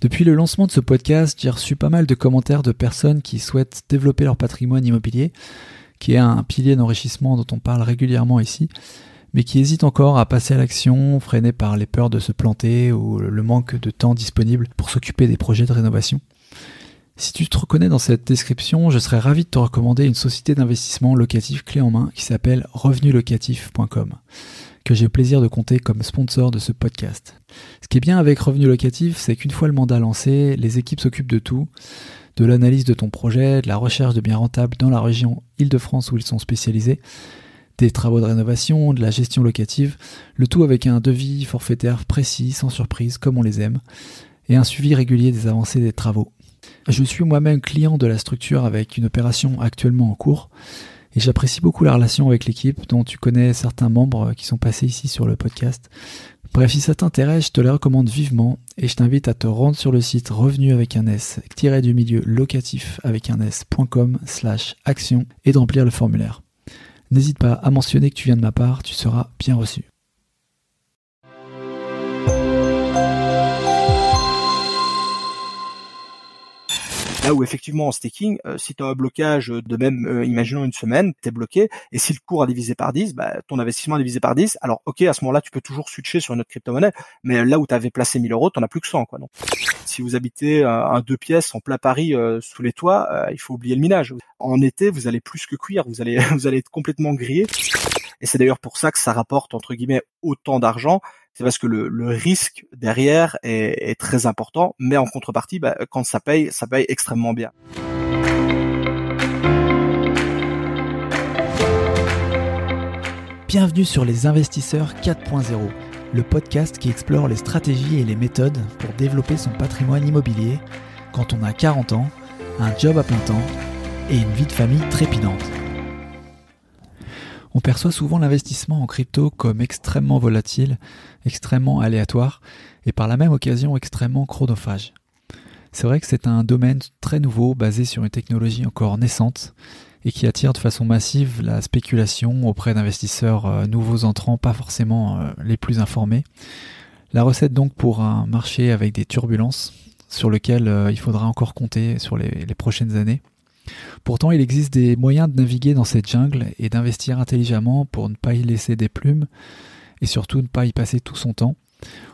Depuis le lancement de ce podcast, j'ai reçu pas mal de commentaires de personnes qui souhaitent développer leur patrimoine immobilier, qui est un pilier d'enrichissement dont on parle régulièrement ici, mais qui hésitent encore à passer à l'action, freinés par les peurs de se planter ou le manque de temps disponible pour s'occuper des projets de rénovation. Si tu te reconnais dans cette description, je serais ravi de te recommander une société d'investissement locatif clé en main qui s'appelle revenulocatif.com, que j'ai le plaisir de compter comme sponsor de ce podcast. Ce qui est bien avec Revenu Locatif, c'est qu'une fois le mandat lancé, les équipes s'occupent de tout, de l'analyse de ton projet, de la recherche de biens rentables dans la région Île-de-France où ils sont spécialisés, des travaux de rénovation, de la gestion locative, le tout avec un devis forfaitaire précis, sans surprise, comme on les aime, et un suivi régulier des avancées des travaux. Je suis moi-même client de la structure avec une opération actuellement en cours, et j'apprécie beaucoup la relation avec l'équipe dont tu connais certains membres qui sont passés ici sur le podcast. Bref, si ça t'intéresse, je te les recommande vivement et je t'invite à te rendre sur le site revenu avec un S, locatif avec un S.com/action et de remplir le formulaire. N'hésite pas à mentionner que tu viens de ma part, tu seras bien reçu. Là où effectivement en staking, si tu as un blocage de même, imaginons une semaine, tu es bloqué, et si le cours a divisé par 10, ton investissement a divisé par 10, alors ok, à ce moment-là, tu peux toujours switcher sur une autre crypto-monnaie, mais là où tu avais placé 1000 €, tu n'en as plus que 100, quoi. Donc, si vous habitez un 2 pièces en plein Paris sous les toits, il faut oublier le minage. En été, vous allez plus que cuire, vous allez vous allez être complètement grillé. Et c'est d'ailleurs pour ça que ça rapporte entre guillemets autant d'argent. C'est parce que le risque derrière est très important, mais en contrepartie, quand ça paye extrêmement bien. Bienvenue sur Les Investisseurs 4.0, le podcast qui explore les stratégies et les méthodes pour développer son patrimoine immobilier quand on a 40 ans, un job à plein temps et une vie de famille trépidante. On perçoit souvent l'investissement en crypto comme extrêmement volatile, extrêmement aléatoire et par la même occasion extrêmement chronophage. C'est vrai que c'est un domaine très nouveau basé sur une technologie encore naissante et qui attire de façon massive la spéculation auprès d'investisseurs nouveaux entrants, pas forcément les plus informés. La recette donc pour un marché avec des turbulences sur lequel il faudra encore compter sur les prochaines années. Pourtant, il existe des moyens de naviguer dans cette jungle et d'investir intelligemment pour ne pas y laisser des plumes et surtout ne pas y passer tout son temps.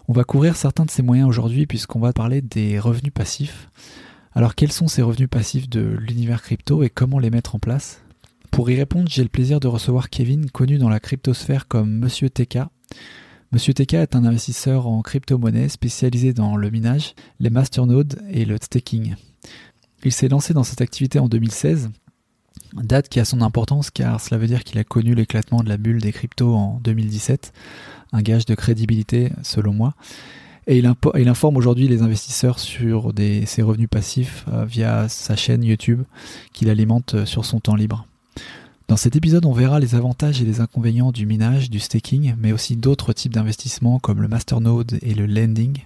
On va couvrir certains de ces moyens aujourd'hui puisqu'on va parler des revenus passifs. Alors, quels sont ces revenus passifs de l'univers crypto et comment les mettre en place ? Pour y répondre, j'ai le plaisir de recevoir Kevin, connu dans la cryptosphère comme Monsieur TK. Monsieur TK est un investisseur en crypto-monnaie spécialisé dans le minage, les masternodes et le staking. Il s'est lancé dans cette activité en 2016, date qui a son importance car cela veut dire qu'il a connu l'éclatement de la bulle des cryptos en 2017, un gage de crédibilité selon moi. Et il informe aujourd'hui les investisseurs sur ses revenus passifs via sa chaîne YouTube qu'il alimente sur son temps libre. Dans cet épisode, on verra les avantages et les inconvénients du minage, du staking, mais aussi d'autres types d'investissements comme le masternode et le lending.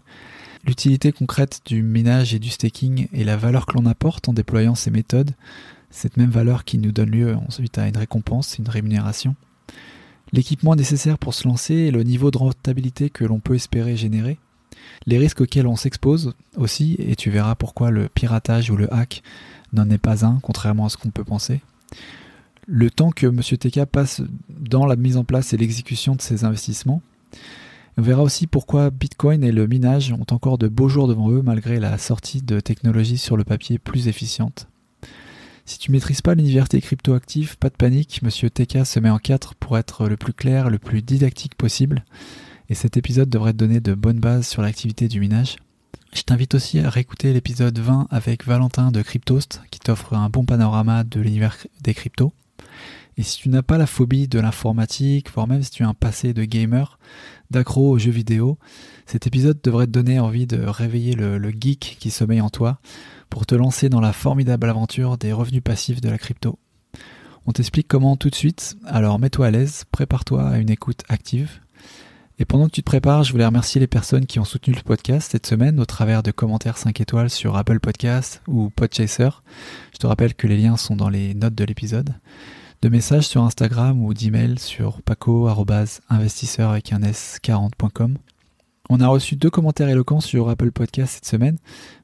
L'utilité concrète du minage et du staking et la valeur que l'on apporte en déployant ces méthodes, cette même valeur qui nous donne lieu ensuite à une récompense, une rémunération. L'équipement nécessaire pour se lancer et le niveau de rentabilité que l'on peut espérer générer. Les risques auxquels on s'expose aussi, et tu verras pourquoi le piratage ou le hack n'en est pas un, contrairement à ce qu'on peut penser. Le temps que M. TK passe dans la mise en place et l'exécution de ces investissements. On verra aussi pourquoi Bitcoin et le minage ont encore de beaux jours devant eux malgré la sortie de technologies sur le papier plus efficientes. Si tu ne maîtrises pas l'univers des crypto-actifs, pas de panique, Monsieur TK se met en 4 pour être le plus clair, le plus didactique possible. Et cet épisode devrait te donner de bonnes bases sur l'activité du minage. Je t'invite aussi à réécouter l'épisode 20 avec Valentin de Cryptost qui t'offre un bon panorama de l'univers des cryptos. Et si tu n'as pas la phobie de l'informatique, voire même si tu as un passé de gamer, d'accro aux jeux vidéo, cet épisode devrait te donner envie de réveiller le geek qui sommeille en toi pour te lancer dans la formidable aventure des revenus passifs de la crypto. On t'explique comment tout de suite, alors mets-toi à l'aise, prépare-toi à une écoute active. Et pendant que tu te prépares, je voulais remercier les personnes qui ont soutenu le podcast cette semaine au travers de commentaires 5 étoiles sur Apple Podcasts ou Podchaser. Je te rappelle que les liens sont dans les notes de l'épisode. De messages sur Instagram ou d'email sur paco@investisseur40.com. On a reçu 2 commentaires éloquents sur Apple Podcast cette semaine.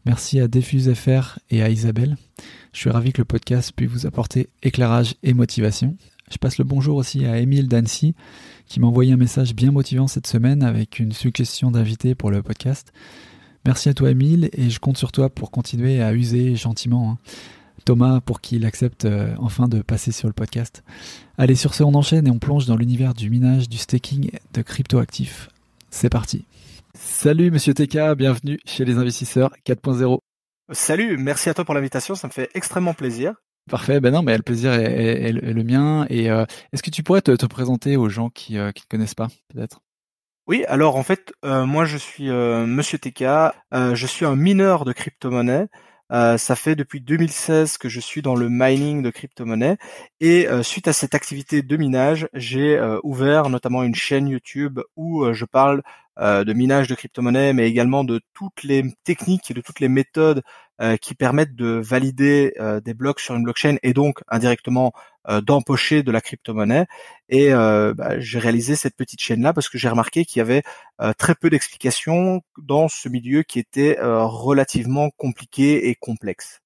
Merci à DiffuseFR et à Isabelle. Je suis ravi que le podcast puisse vous apporter éclairage et motivation. Je passe le bonjour aussi à Émile d'Annecy qui m'a envoyé un message bien motivant cette semaine avec une suggestion d'invité pour le podcast. Merci à toi Émile et je compte sur toi pour continuer à user gentiment Thomas pour qu'il accepte enfin de passer sur le podcast. Allez, sur ce, on enchaîne et on plonge dans l'univers du minage, du staking, de cryptoactifs. C'est parti. Salut Monsieur TK, bienvenue chez les investisseurs 4.0. Salut, merci à toi pour l'invitation, ça me fait extrêmement plaisir. Parfait, ben non, mais le plaisir est le mien. Et est-ce que tu pourrais te présenter aux gens qui ne te connaissent pas, peut-être? Oui, alors en fait, moi je suis Monsieur TK, je suis un mineur de crypto-monnaies. Ça fait depuis 2016 que je suis dans le mining de crypto-monnaies et suite à cette activité de minage, j'ai ouvert notamment une chaîne YouTube où je parle de minage de crypto-monnaies, mais également de toutes les techniques et de toutes les méthodes qui permettent de valider des blocs sur une blockchain et donc indirectement d'empocher de la crypto-monnaie. Et j'ai réalisé cette petite chaîne-là parce que j'ai remarqué qu'il y avait très peu d'explications dans ce milieu qui était relativement compliqué et complexe.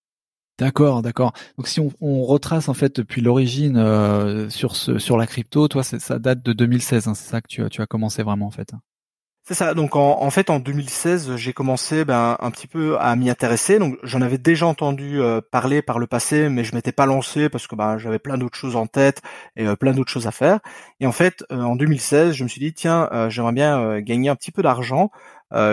D'accord. Donc si on retrace en fait depuis l'origine sur la crypto, toi ça date de 2016, hein, c'est ça que tu as commencé vraiment en fait. C'est ça. Donc en fait en 2016, j'ai commencé un petit peu à m'y intéresser. Donc j'en avais déjà entendu parler par le passé, mais je m'étais pas lancé parce que j'avais plein d'autres choses en tête et plein d'autres choses à faire. Et en fait en 2016, je me suis dit tiens, j'aimerais bien gagner un petit peu d'argent,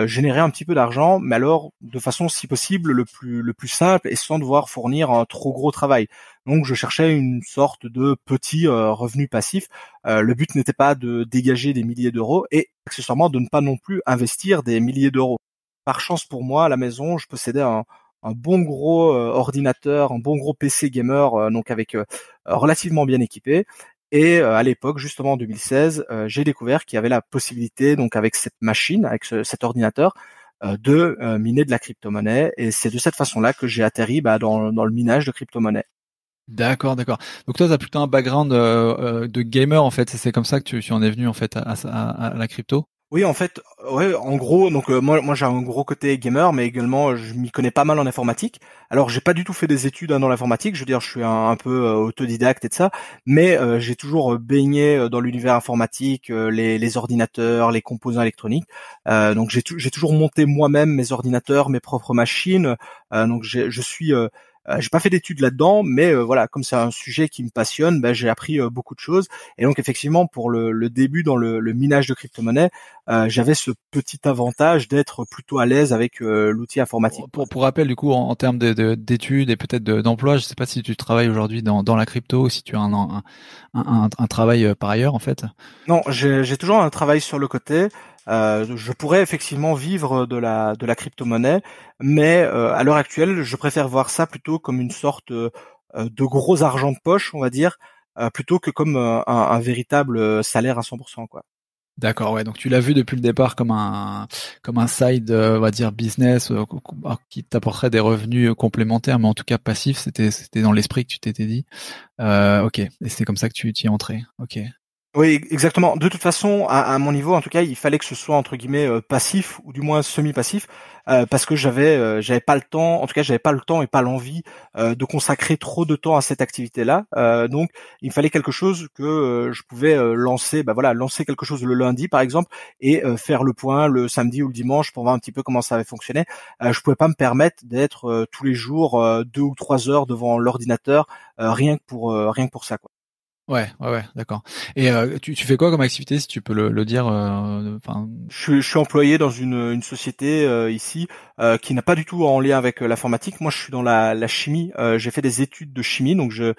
générer un petit peu d'argent, mais alors de façon si possible le plus simple et sans devoir fournir un trop gros travail. Donc je cherchais une sorte de petit revenu passif. Le but n'était pas de dégager des milliers d'euros et accessoirement de ne pas non plus investir des milliers d'euros. Par chance pour moi, à la maison, je possédais un bon gros ordinateur, un bon gros PC gamer, donc avec relativement bien équipé. Et à l'époque, justement en 2016, j'ai découvert qu'il y avait la possibilité, donc avec cette machine, avec cet ordinateur, de miner de la crypto-monnaie. Et c'est de cette façon-là que j'ai atterri dans le minage de crypto-monnaie. D'accord. Donc toi, tu as plutôt un background de gamer en fait. C'est comme ça que tu en es venu en fait à la crypto. Oui, en fait, ouais, en gros, donc moi j'ai un gros côté gamer, mais également je m'y connais pas mal en informatique. Alors j'ai pas du tout fait des études dans l'informatique, je veux dire je suis un peu autodidacte et de ça, mais j'ai toujours baigné dans l'univers informatique, les ordinateurs, les composants électroniques. Donc j'ai toujours monté moi-même mes ordinateurs, mes propres machines. Donc je suis j'ai pas fait d'études là-dedans, mais voilà, comme c'est un sujet qui me passionne, j'ai appris beaucoup de choses. Et donc effectivement, pour le début dans le minage de crypto-monnaie, j'avais ce petit avantage d'être plutôt à l'aise avec l'outil informatique. Pour rappel, du coup, en termes d'études et peut-être d'emploi, je sais pas si tu travailles aujourd'hui dans la crypto ou si tu as un travail par ailleurs en fait. Non, j'ai toujours un travail sur le côté. Je pourrais effectivement vivre de la crypto-monnaie, mais à l'heure actuelle, je préfère voir ça plutôt comme une sorte de gros argent de poche, on va dire, plutôt que comme un véritable salaire à 100%, quoi. D'accord, ouais. Donc tu l'as vu depuis le départ comme un side, on va dire business, qui t'apporterait des revenus complémentaires, mais en tout cas passifs. C'était dans l'esprit que tu t'étais dit. Ok. Et c'est comme ça que tu y es entré. Ok. Oui, exactement. De toute façon, à mon niveau, en tout cas, il fallait que ce soit entre guillemets passif ou du moins semi-passif, parce que j'avais pas le temps. En tout cas, j'avais pas le temps et pas l'envie de consacrer trop de temps à cette activité-là. Donc, il me fallait quelque chose que je pouvais lancer. Lancer quelque chose le lundi, par exemple, et faire le point le samedi ou le dimanche pour voir un petit peu comment ça avait fonctionné. Je pouvais pas me permettre d'être tous les jours 2 ou 3 heures devant l'ordinateur rien que pour ça, quoi. Ouais, d'accord. Et tu fais quoi comme activité, si tu peux le dire, enfin. Je suis employé dans une société ici qui n'a pas du tout en lien avec l'informatique. Moi, je suis dans la chimie. J'ai fait des études de chimie, donc j'ai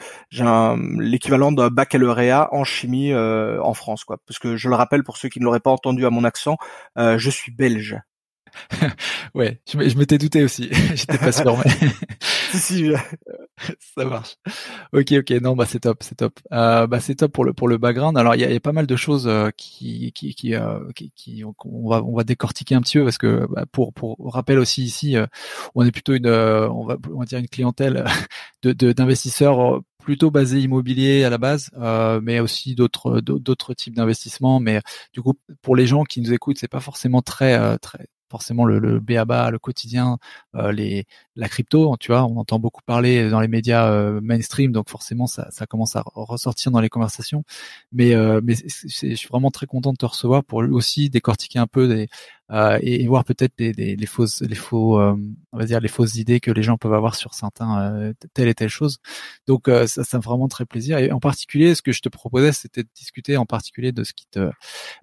l'équivalent d'un baccalauréat en chimie en France, quoi. Parce que je le rappelle pour ceux qui ne l'auraient pas entendu à mon accent, je suis belge. Ouais, je m'étais douté aussi. J'étais pas sûr, mais Si, si. ça marche. Ok, non, c'est top, c'est top. C'est top pour le background. Alors il y a pas mal de choses on va décortiquer un petit peu parce que pour rappel aussi ici, on est plutôt on va dire une clientèle d'investisseurs plutôt basé immobilier à la base, mais aussi d'autres types d'investissements. Mais du coup, pour les gens qui nous écoutent, c'est pas forcément très forcément le b.a.-ba, le quotidien, la crypto. Tu vois, on entend beaucoup parler dans les médias mainstream, donc forcément ça commence à ressortir dans les conversations. Mais je suis vraiment très content de te recevoir pour aussi décortiquer un peu et voir peut-être les faux on va dire les fausses idées que les gens peuvent avoir sur certains telle et telle chose. Donc ça me fait vraiment très plaisir. Et en particulier, ce que je te proposais, c'était de discuter en particulier de ce qui te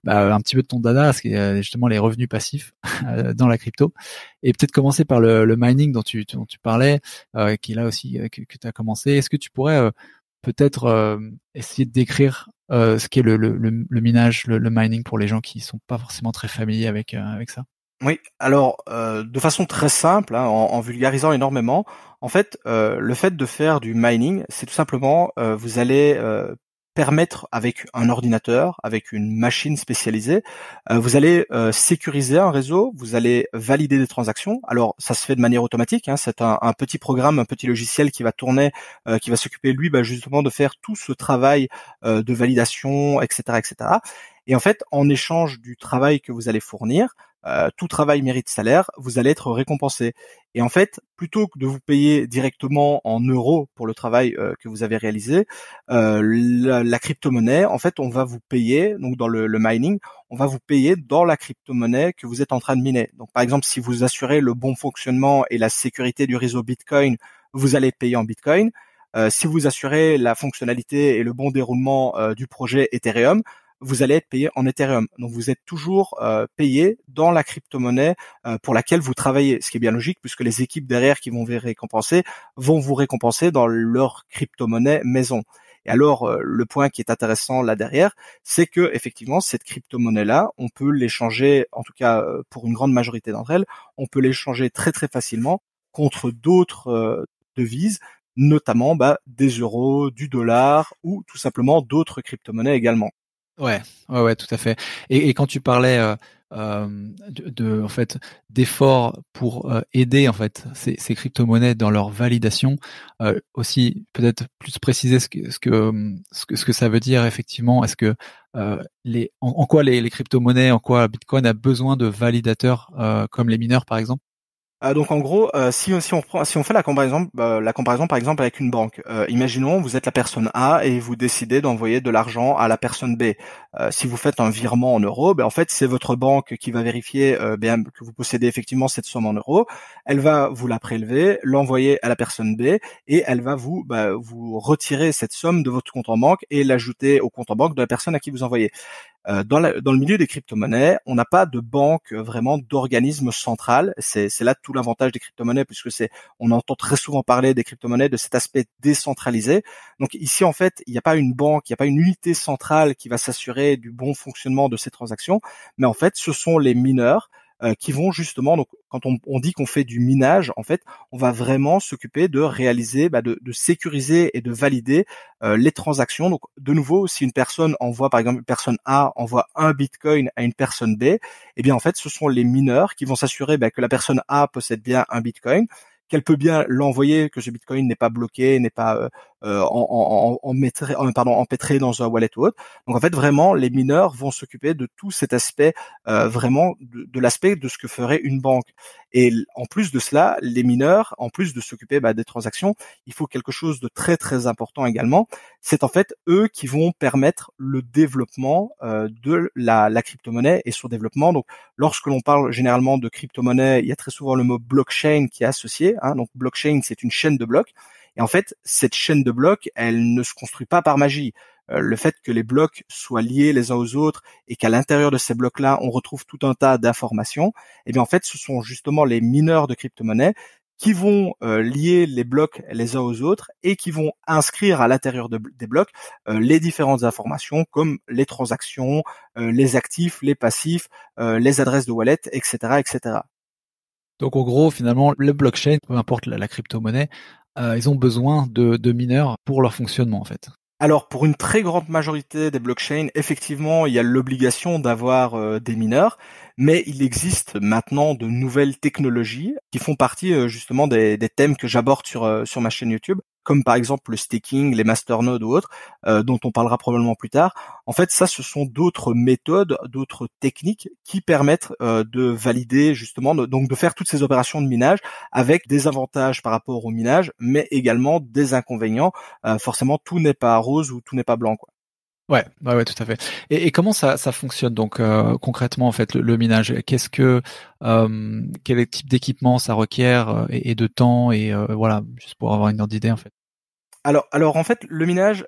un petit peu de ton dada, ce qui est justement les revenus passifs dans la crypto, et peut-être commencer par le mining dont tu parlais, qui est là aussi que tu as commencé. Est-ce que tu pourrais peut-être essayer de décrire ce qu'est le minage, le mining pour les gens qui sont pas forcément très familiers avec ça? Oui, alors de façon très simple, hein, en vulgarisant énormément, en fait, le fait de faire du mining, c'est tout simplement, vous allez permettre avec un ordinateur, avec une machine spécialisée, vous allez sécuriser un réseau, vous allez valider des transactions. Alors ça se fait de manière automatique, hein, c'est un petit programme, un petit logiciel qui va tourner, qui va s'occuper lui, justement de faire tout ce travail de validation, etc., etc. Et en fait, en échange du travail que vous allez fournir, tout travail mérite salaire, vous allez être récompensé. Et en fait, plutôt que de vous payer directement en euros pour le travail que vous avez réalisé, la crypto-monnaie, en fait, on va vous payer, donc dans le mining, on va vous payer dans la crypto-monnaie que vous êtes en train de miner. Donc par exemple, si vous assurez le bon fonctionnement et la sécurité du réseau Bitcoin, vous allez payer en Bitcoin. Si vous assurez la fonctionnalité et le bon déroulement du projet Ethereum, vous allez être payé en Ethereum. Donc vous êtes toujours payé dans la crypto-monnaie pour laquelle vous travaillez, ce qui est bien logique puisque les équipes derrière qui vont vont vous récompenser dans leur crypto-monnaie maison. Et alors le point qui est intéressant là derrière, c'est que effectivement cette crypto-monnaie-là, on peut l'échanger, en tout cas pour une grande majorité d'entre elles, on peut l'échanger très très facilement contre d'autres devises, notamment des euros, du dollar ou tout simplement d'autres crypto-monnaies également. Ouais, tout à fait. Et quand tu parlais en fait d'efforts pour aider en fait ces crypto-monnaies dans leur validation, aussi peut-être plus préciser ce que ça veut dire effectivement. Est-ce que en quoi les crypto-monnaies, en quoi Bitcoin a besoin de validateurs comme les mineurs par exemple? Donc en gros, si on fait la comparaison par exemple avec une banque, imaginons vous êtes la personne A et vous décidez d'envoyer de l'argent à la personne B. Si vous faites un virement en euros, en fait c'est votre banque qui va vérifier bien que vous possédez effectivement cette somme en euros. Elle va vous la prélever, l'envoyer à la personne B et elle va vous retirer cette somme de votre compte en banque et l'ajouter au compte en banque de la personne à qui vous envoyez. Dans le milieu des crypto-monnaies, on n'a pas de banque vraiment d'organisme central. C'est là tout l'avantage des crypto-monnaies, puisque on entend très souvent parler des crypto-monnaies de cet aspect décentralisé. Donc ici, en fait, il n'y a pas une banque, il n'y a pas une unité centrale qui va s'assurer du bon fonctionnement de ces transactions, mais en fait, ce sont les mineurs qui vont justement, donc quand on dit qu'on fait du minage, en fait, on va vraiment s'occuper de réaliser, de sécuriser et de valider les transactions. Donc de nouveau, si une personne envoie, par exemple, une personne A envoie un Bitcoin à une personne B, eh bien en fait, ce sont les mineurs qui vont s'assurer que la personne A possède bien un Bitcoin, qu'elle peut bien l'envoyer, que ce Bitcoin n'est pas bloqué, n'est pas empêtré dans un wallet ou autre. Donc en fait, vraiment, les mineurs vont s'occuper de tout cet aspect, vraiment de l'aspect de ce que ferait une banque. Et en plus de cela, les mineurs, en plus de s'occuper des transactions, il faut quelque chose de très très important également. C'est en fait eux qui vont permettre le développement de la crypto-monnaie et son développement. Donc lorsque l'on parle généralement de crypto-monnaie, il y a très souvent le mot blockchain qui est associé. Donc blockchain, c'est une chaîne de blocs. Et en fait, cette chaîne de blocs, elle ne se construit pas par magie. Le fait que les blocs soient liés les uns aux autres et qu'à l'intérieur de ces blocs-là, on retrouve tout un tas d'informations, eh bien en fait, ce sont justement les mineurs de crypto-monnaies qui vont lier les blocs les uns aux autres et qui vont inscrire à l'intérieur des blocs les différentes informations comme les transactions, les actifs, les passifs, les adresses de wallet, etc., etc. Donc en gros, finalement, le blockchain, peu importe la crypto-monnaie, ils ont besoin de mineurs pour leur fonctionnement en fait. Alors, pour une très grande majorité des blockchains, effectivement, il y a l'obligation d'avoir des mineurs, mais il existe maintenant de nouvelles technologies qui font partie justement des thèmes que j'aborde sur ma chaîne YouTube, comme par exemple le staking, les masternodes ou autres, dont on parlera probablement plus tard. En fait, ça, ce sont d'autres méthodes, d'autres techniques qui permettent de valider justement, donc de faire toutes ces opérations de minage avec des avantages par rapport au minage, mais également des inconvénients. Forcément, tout n'est pas rose ou tout n'est pas blanc, quoi. Ouais, tout à fait. Et comment ça fonctionne donc concrètement en fait le minage? Quel type d'équipement ça requiert et de temps et voilà, juste pour avoir une ordre d'idée en fait. Alors en fait, le minage,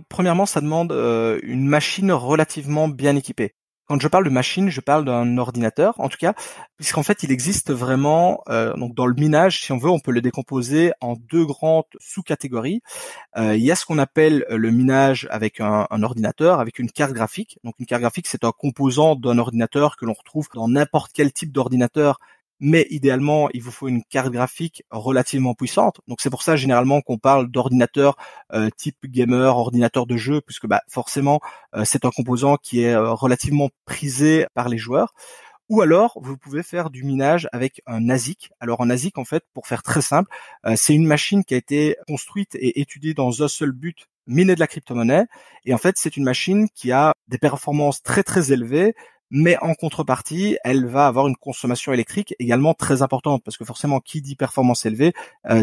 premièrement, ça demande une machine relativement bien équipée. Quand je parle de machine, je parle d'un ordinateur, en tout cas, puisqu'en fait, il existe vraiment, donc dans le minage, si on veut, on peut le décomposer en deux grandes sous-catégories. Il y a ce qu'on appelle le minage avec un ordinateur, avec une carte graphique. Donc une carte graphique, c'est un composant d'un ordinateur que l'on retrouve dans n'importe quel type d'ordinateur, mais idéalement, il vous faut une carte graphique relativement puissante. Donc c'est pour ça généralement qu'on parle d'ordinateur type gamer, ordinateur de jeu, puisque forcément c'est un composant qui est relativement prisé par les joueurs. Ou alors, vous pouvez faire du minage avec un ASIC. Alors un ASIC, en fait, pour faire très simple, c'est une machine qui a été construite et étudiée dans un seul but, miner de la crypto-monnaie. Et en fait, c'est une machine qui a des performances très très élevées, mais en contrepartie, elle va avoir une consommation électrique également très importante, parce que forcément, qui dit performance élevée,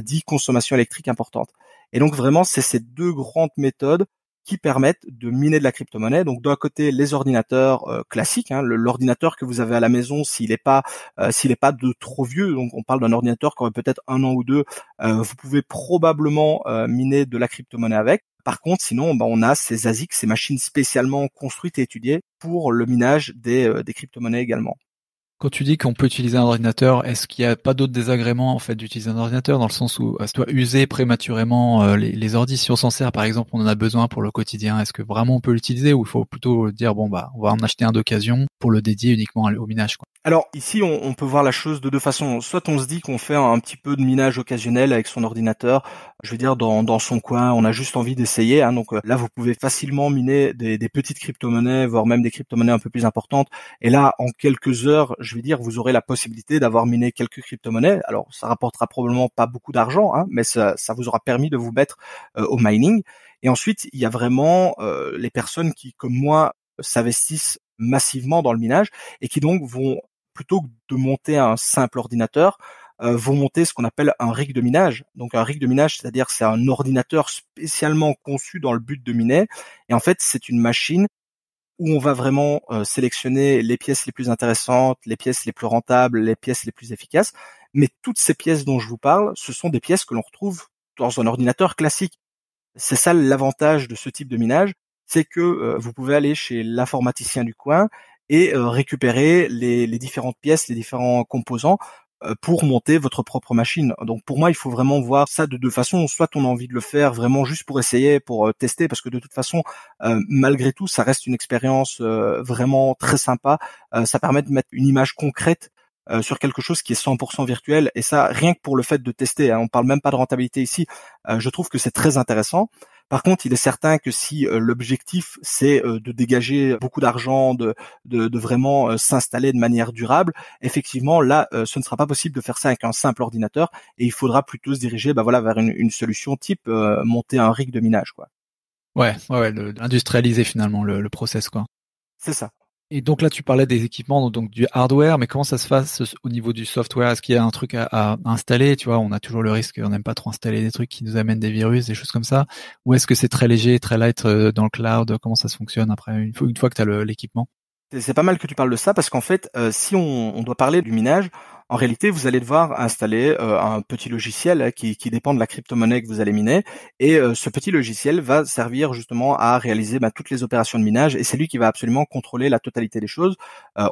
dit consommation électrique importante. Et donc vraiment, c'est ces deux grandes méthodes qui permettent de miner de la crypto-monnaie. Donc d'un côté les ordinateurs classiques, hein, l'ordinateur que vous avez à la maison s'il est pas de trop vieux, donc on parle d'un ordinateur qui aurait peut-être 1 an ou deux, vous pouvez probablement miner de la crypto-monnaie avec. Par contre, sinon, on a ces ASIC, ces machines spécialement construites et étudiées pour le minage des crypto-monnaies également. Quand tu dis qu'on peut utiliser un ordinateur, est-ce qu'il n'y a pas d'autres désagréments en fait d'utiliser un ordinateur dans le sens où ça doit user prématurément les ordis si on s'en sert par exemple, on en a besoin pour le quotidien, est-ce que vraiment on peut l'utiliser ou il faut plutôt dire bon on va en acheter un d'occasion pour le dédier uniquement au minage quoi. Alors ici, on peut voir la chose de deux façons. Soit on se dit qu'on fait un petit peu de minage occasionnel avec son ordinateur, je veux dire dans son coin, on a juste envie d'essayer. Hein, donc là, vous pouvez facilement miner des petites crypto-monnaies, voire même des crypto-monnaies un peu plus importantes. Et là, en quelques heures, je veux dire, vous aurez la possibilité d'avoir miné quelques crypto-monnaies. Alors ça rapportera probablement pas beaucoup d'argent, hein, mais ça vous aura permis de vous mettre au mining. Et ensuite, il y a vraiment les personnes qui, comme moi, s'investissent massivement dans le minage et qui donc vont plutôt que de monter un simple ordinateur, vont monter ce qu'on appelle un rig de minage. Donc un rig de minage, c'est-à-dire c'est un ordinateur spécialement conçu dans le but de miner. Et en fait, c'est une machine où on va vraiment sélectionner les pièces les plus intéressantes, les pièces les plus rentables, les pièces les plus efficaces. Mais toutes ces pièces dont je vous parle, ce sont des pièces que l'on retrouve dans un ordinateur classique. C'est ça l'avantage de ce type de minage, c'est que vous pouvez aller chez l'informaticien du coin et récupérer les différentes pièces, les différents composants pour monter votre propre machine. Donc pour moi, il faut vraiment voir ça de deux façons. Soit on a envie de le faire vraiment juste pour essayer, pour tester, parce que de toute façon, malgré tout, ça reste une expérience vraiment très sympa. Ça permet de mettre une image concrète sur quelque chose qui est 100% virtuel, et ça rien que pour le fait de tester, hein, on parle même pas de rentabilité ici, je trouve que c'est très intéressant. Par contre, il est certain que si l'objectif c'est de dégager beaucoup d'argent, de vraiment s'installer de manière durable, effectivement là ce ne sera pas possible de faire ça avec un simple ordinateur, et il faudra plutôt se diriger vers une solution type monter un rig de minage, quoi. Ouais, industrialiser finalement le process quoi. C'est ça. Et donc là, tu parlais des équipements, donc du hardware, mais comment ça se passe au niveau du software? Est-ce qu'il y a un truc à installer? Tu vois, on a toujours le risque, on n'aime pas trop installer des trucs qui nous amènent des virus, des choses comme ça. Ou est-ce que c'est très léger, très light dans le cloud? Comment ça se fonctionne après, une fois que tu as l'équipement? C'est pas mal que tu parles de ça parce qu'en fait, si on doit parler du minage, en réalité, vous allez devoir installer un petit logiciel qui dépend de la crypto-monnaie que vous allez miner. Et ce petit logiciel va servir justement à réaliser toutes les opérations de minage. Et c'est lui qui va absolument contrôler la totalité des choses.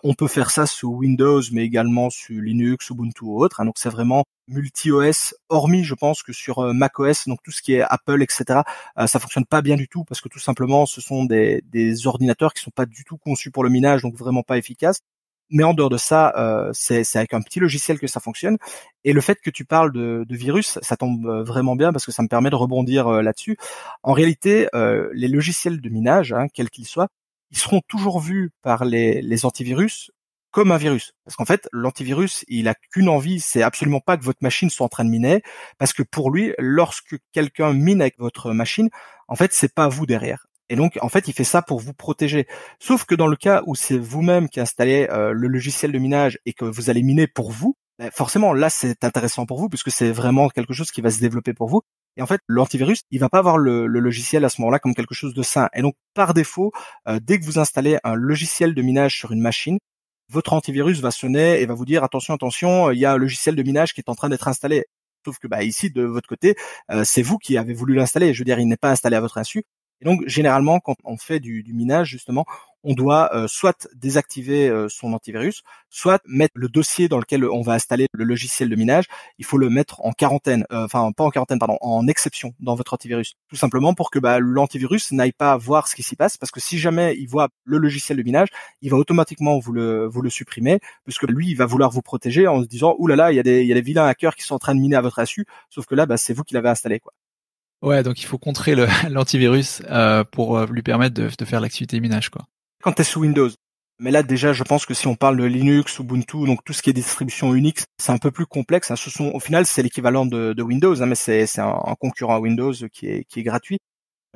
On peut faire ça sous Windows, mais également sous Linux, Ubuntu ou autre, hein. Donc c'est vraiment multi-OS, hormis je pense que sur macOS, donc tout ce qui est Apple, etc., ça fonctionne pas bien du tout parce que tout simplement ce sont des ordinateurs qui sont pas du tout conçus pour le minage, donc vraiment pas efficaces. Mais en dehors de ça, c'est avec un petit logiciel que ça fonctionne. Et le fait que tu parles de virus, ça tombe vraiment bien parce que ça me permet de rebondir là-dessus. En réalité, les logiciels de minage, hein, quels qu'ils soient, ils seront toujours vus par les antivirus comme un virus. Parce qu'en fait, l'antivirus, il a qu'une envie, c'est absolument pas que votre machine soit en train de miner, parce que pour lui, lorsque quelqu'un mine avec votre machine, en fait, c'est pas vous derrière. Et donc, en fait, il fait ça pour vous protéger. Sauf que dans le cas où c'est vous-même qui installez le logiciel de minage et que vous allez miner pour vous, forcément, là, c'est intéressant pour vous puisque c'est vraiment quelque chose qui va se développer pour vous. Et en fait, l'antivirus, il va pas voir le logiciel à ce moment-là comme quelque chose de sain. Et donc, par défaut, dès que vous installez un logiciel de minage sur une machine, votre antivirus va sonner et va vous dire attention, attention, il y a un logiciel de minage qui est en train d'être installé. Sauf que ici, de votre côté, c'est vous qui avez voulu l'installer. Je veux dire, il n'est pas installé à votre insu. Et donc, généralement, quand on fait du minage, justement, on doit soit désactiver son antivirus, soit mettre le dossier dans lequel on va installer le logiciel de minage, il faut le mettre en quarantaine, enfin pas en quarantaine, pardon, en exception dans votre antivirus. Tout simplement pour que l'antivirus n'aille pas voir ce qui s'y passe, parce que si jamais il voit le logiciel de minage, il va automatiquement vous le supprimer, puisque lui, il va vouloir vous protéger en se disant, ouh là là, il y a des vilains hackers qui sont en train de miner à votre insu, sauf que là, c'est vous qui l'avez installé, quoi. Ouais, donc il faut contrer l'antivirus pour lui permettre de faire l'activité minage, quoi. Quand tu es sous Windows. Mais là, déjà, je pense que si on parle de Linux, Ubuntu, donc tout ce qui est distribution Unix, c'est un peu plus complexe. Au final, c'est l'équivalent de Windows, mais c'est un concurrent à Windows qui est gratuit.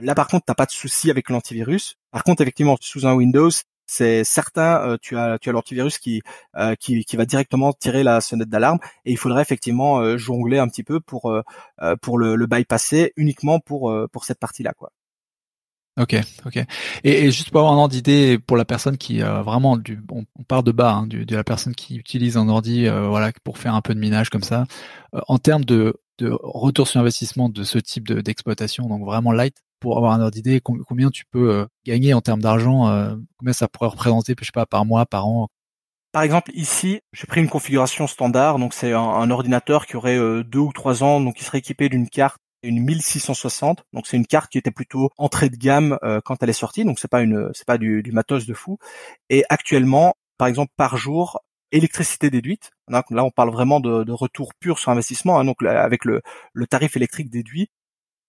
Là, par contre, t'as pas de souci avec l'antivirus. Par contre, effectivement, sous un Windows, c'est certain, tu as l'antivirus qui va directement tirer la sonnette d'alarme, et il faudrait effectivement jongler un petit peu pour le bypasser uniquement pour cette partie-là, quoi. Ok. Et juste pour avoir un ordre d'idée pour la personne qui vraiment on part de bas, hein, de la personne qui utilise un ordi, voilà, pour faire un peu de minage comme ça, en termes de retour sur investissement de ce type d'exploitation, donc vraiment light, pour avoir un ordre d'idée, combien tu peux gagner en termes d'argent, combien ça pourrait représenter, je sais pas, par mois, par an. Par exemple, ici, j'ai pris une configuration standard, donc c'est un ordinateur qui aurait 2 ou 3 ans, donc qui serait équipé d'une carte, une 1660, donc c'est une carte qui était plutôt entrée de gamme quand elle est sortie, donc c'est pas du matos de fou. Et actuellement, par exemple, par jour, électricité déduite, là on parle vraiment de retour pur sur investissement, hein, donc là, avec le tarif électrique déduit,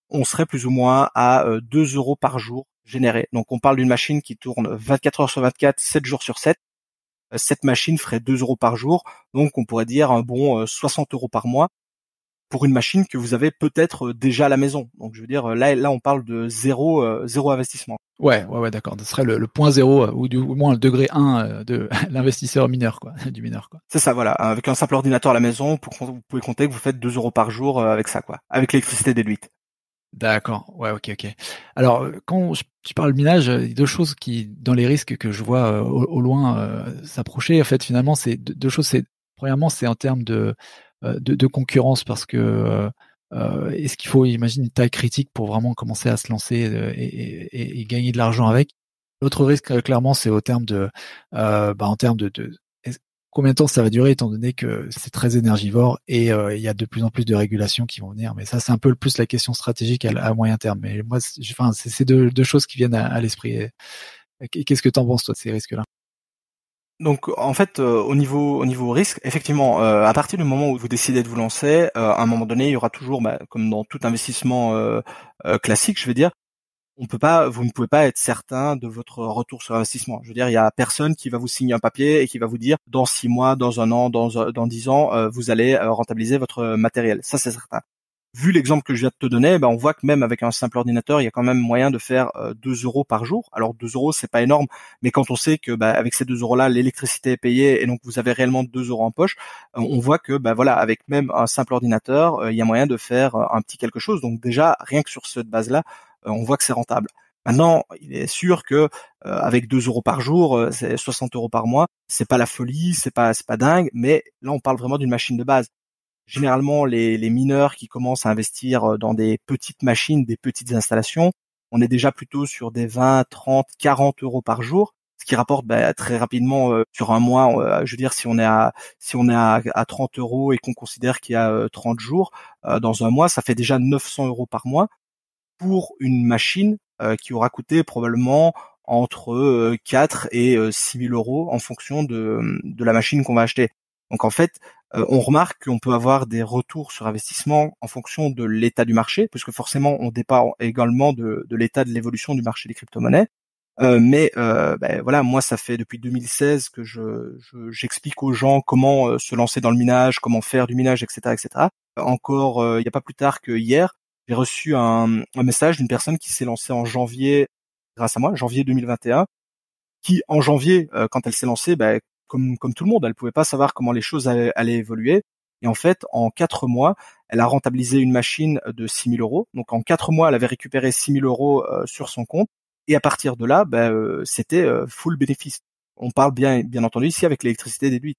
on serait plus ou moins à 2 € par jour généré. Donc on parle d'une machine qui tourne 24 heures sur 24, 7 jours sur 7. Cette machine ferait 2 € par jour, donc on pourrait dire un bon 60 € par mois pour une machine que vous avez peut-être déjà à la maison. Donc je veux dire, là on parle de zéro investissement. Ouais, d'accord. Ce serait le point zéro, ou au moins le degré 1 de l'investisseur mineur, quoi, du mineur, quoi. C'est ça, voilà. Avec un simple ordinateur à la maison, vous pouvez compter que vous faites 2 € par jour avec ça, quoi. Avec l'électricité déduite. D'accord, ouais, ok. Alors, quand tu parles minage, il y a deux choses qui, dans les risques que je vois au loin s'approcher, en fait, finalement, c'est deux choses. Premièrement, c'est en termes de concurrence, parce que est-ce qu'il faut, imaginer, une taille critique pour vraiment commencer à se lancer et gagner de l'argent avec. L'autre risque, clairement, c'est en termes de combien de temps ça va durer, étant donné que c'est très énergivore et il y a de plus en plus de régulations qui vont venir. Mais ça, c'est un peu plus la question stratégique à moyen terme. Mais moi, c'est deux choses qui viennent à l'esprit. Qu'est-ce que t'en penses, toi, de ces risques-là? Donc en fait, au niveau risque, effectivement, à partir du moment où vous décidez de vous lancer, à un moment donné, il y aura toujours, comme dans tout investissement classique, je vais dire, vous ne pouvez pas être certain de votre retour sur investissement. Je veux dire, il y a personne qui va vous signer un papier et qui va vous dire dans 6 mois, dans un an, dans 10 ans, vous allez rentabiliser votre matériel. Ça, c'est certain. Vu l'exemple que je viens de te donner, on voit que même avec un simple ordinateur, il y a quand même moyen de faire 2 € par jour. Alors 2 €, c'est pas énorme, mais quand on sait que avec ces 2 € là, l'électricité est payée et donc vous avez réellement 2 € en poche, on voit que voilà, avec même un simple ordinateur, il y a moyen de faire un petit quelque chose. Donc déjà, rien que sur cette base-là, on voit que c'est rentable. Maintenant, il est sûr que avec 2 € par jour, c'est 60 € par mois, c'est pas la folie, c'est pas dingue, mais là on parle vraiment d'une machine de base. Généralement, les mineurs qui commencent à investir dans des petites machines, des petites installations, on est déjà plutôt sur des 20, 30, 40 € par jour, ce qui rapporte très rapidement sur un mois. Je veux dire, si on est à 30 € et qu'on considère qu'il y a 30 jours dans un mois, ça fait déjà 900 € par mois pour une machine qui aura coûté probablement entre 4 et 6 000 € en fonction de la machine qu'on va acheter. Donc en fait, on remarque qu'on peut avoir des retours sur investissement en fonction de l'état du marché, puisque forcément on dépend également de l'état de l'évolution du marché des crypto-monnaies. Voilà, moi ça fait depuis 2016 que j'explique aux gens comment se lancer dans le minage, comment faire du minage, etc., etc. Encore, il n'y a pas plus tard que hier, j'ai reçu un message d'une personne qui s'est lancée en janvier, grâce à moi, janvier 2021, qui en janvier, quand elle s'est lancée, comme tout le monde, elle pouvait pas savoir comment les choses allaient évoluer. Et en fait, en 4 mois, elle a rentabilisé une machine de 6 000 euros. Donc en 4 mois, elle avait récupéré 6 000 euros sur son compte. Et à partir de là, c'était full bénéfice. On parle bien entendu ici avec l'électricité déduite.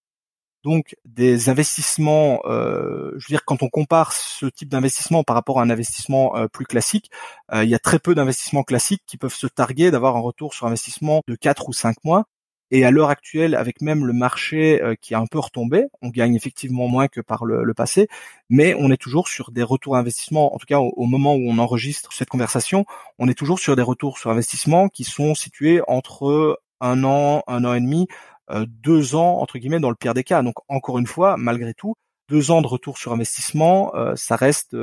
Donc des investissements, je veux dire, quand on compare ce type d'investissement par rapport à un investissement plus classique, il y a très peu d'investissements classiques qui peuvent se targuer d'avoir un retour sur investissement de 4 ou 5 mois. Et à l'heure actuelle, avec même le marché qui est un peu retombé, on gagne effectivement moins que par le passé, mais on est toujours sur des retours d'investissement, en tout cas au moment où on enregistre cette conversation, on est toujours sur des retours sur investissement qui sont situés entre 1 an et demi, 2 ans entre guillemets dans le pire des cas. Donc encore une fois, malgré tout, 2 ans de retour sur investissement, ça reste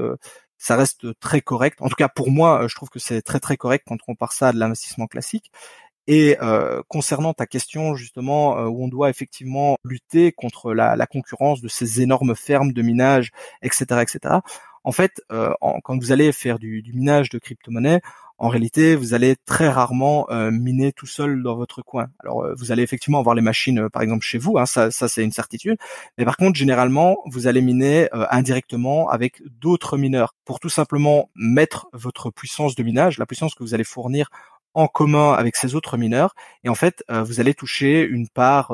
très correct. En tout cas pour moi, je trouve que c'est très très correct quand on compare ça à de l'investissement classique. Et concernant ta question justement, où on doit effectivement lutter contre la concurrence de ces énormes fermes de minage, etc., etc. En fait, quand vous allez faire du minage de crypto-monnaies, en réalité, vous allez très rarement miner tout seul dans votre coin. Alors, vous allez effectivement avoir les machines, par exemple chez vous, hein, ça c'est une certitude. Mais par contre, généralement, vous allez miner indirectement avec d'autres mineurs pour tout simplement mettre votre puissance de minage, la puissance que vous allez fournir en commun avec ces autres mineurs, et en fait vous allez toucher une part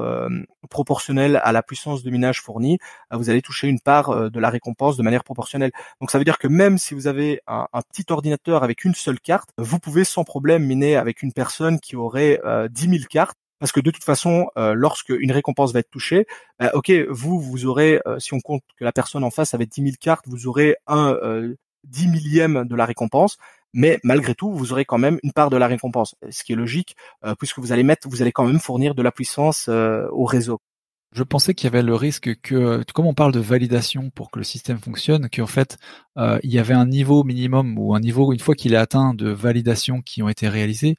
proportionnelle à la puissance de minage fournie, vous allez toucher une part de la récompense de manière proportionnelle. Donc ça veut dire que même si vous avez un petit ordinateur avec une seule carte, vous pouvez sans problème miner avec une personne qui aurait 10 000 cartes, parce que de toute façon, lorsque une récompense va être touchée, ok, vous aurez, si on compte que la personne en face avait 10 000 cartes, vous aurez un 10 millième de la récompense, mais malgré tout, vous aurez quand même une part de la récompense, ce qui est logique, puisque vous allez quand même fournir de la puissance au réseau. Je pensais qu'il y avait le risque que, comme on parle de validation pour que le système fonctionne, qu'en fait, il y avait un niveau minimum ou un niveau, une fois qu'il est atteint, de validation qui ont été réalisées,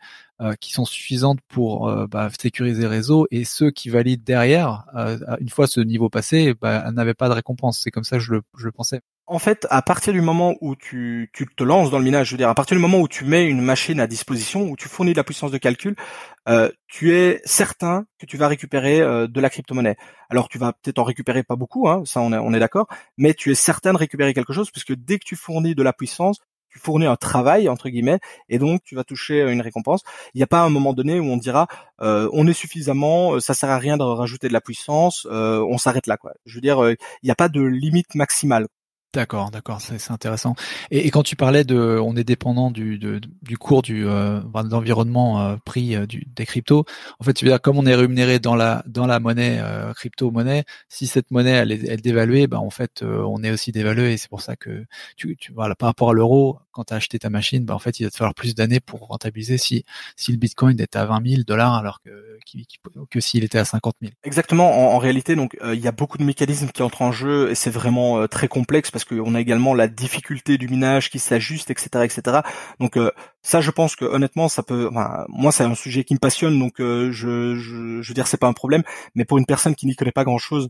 qui sont suffisantes pour sécuriser le réseau, et ceux qui valident derrière, une fois ce niveau passé, n'avaient pas de récompense. C'est comme ça que je le pensais. En fait, à partir du moment où tu te lances dans le minage, je veux dire, à partir du moment où tu mets une machine à disposition, où tu fournis de la puissance de calcul, tu es certain que tu vas récupérer de la crypto-monnaie. Alors, tu vas peut-être en récupérer pas beaucoup, hein, ça on est d'accord, mais tu es certain de récupérer quelque chose, puisque dès que tu fournis de la puissance, tu fournis un travail, entre guillemets, et donc tu vas toucher une récompense. Il n'y a pas un moment donné où on dira on est suffisamment, ça sert à rien de rajouter de la puissance, on s'arrête là, quoi. Je veux dire, il n'y a pas de limite maximale. D'accord, c'est intéressant. Et quand tu parlais de, on est dépendant du cours de l'environnement prix des cryptos. En fait, tu veux dire, comme on est rémunéré dans la monnaie crypto-monnaie, si cette monnaie elle est dévaluée, en fait on est aussi dévalué. Et c'est pour ça que voilà, par rapport à l'euro, quand tu as acheté ta machine, en fait il va te falloir plus d'années pour rentabiliser si le Bitcoin est à 20 000 dollars alors que s'il était à 50 000. Exactement. En réalité, donc il y a beaucoup de mécanismes qui entrent en jeu et c'est vraiment très complexe parce qu'on a également la difficulté du minage qui s'ajuste, etc., etc. Donc ça, je pense que honnêtement, ça peut. Enfin, moi, c'est un sujet qui me passionne, donc je veux dire, c'est pas un problème. Mais pour une personne qui n'y connaît pas grand-chose,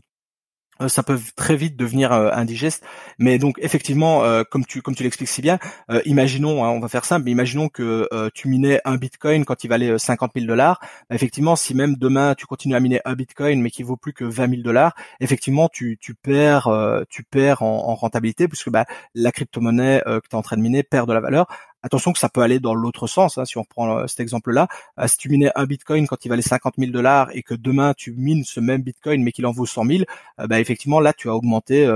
ça peut très vite devenir indigeste. Mais donc effectivement, comme tu l'expliques si bien, imaginons, hein, on va faire simple, mais imaginons que tu minais un Bitcoin quand il valait 50 000 dollars. Effectivement, si même demain tu continues à miner un Bitcoin mais qui vaut plus que 20 000 dollars, effectivement tu perds en rentabilité puisque la crypto-monnaie que tu es en train de miner perd de la valeur. Attention que ça peut aller dans l'autre sens, hein, si on reprend cet exemple-là. Si tu minais un Bitcoin quand il valait 50 000 dollars et que demain tu mines ce même Bitcoin mais qu'il en vaut 100 000, effectivement là tu as augmenté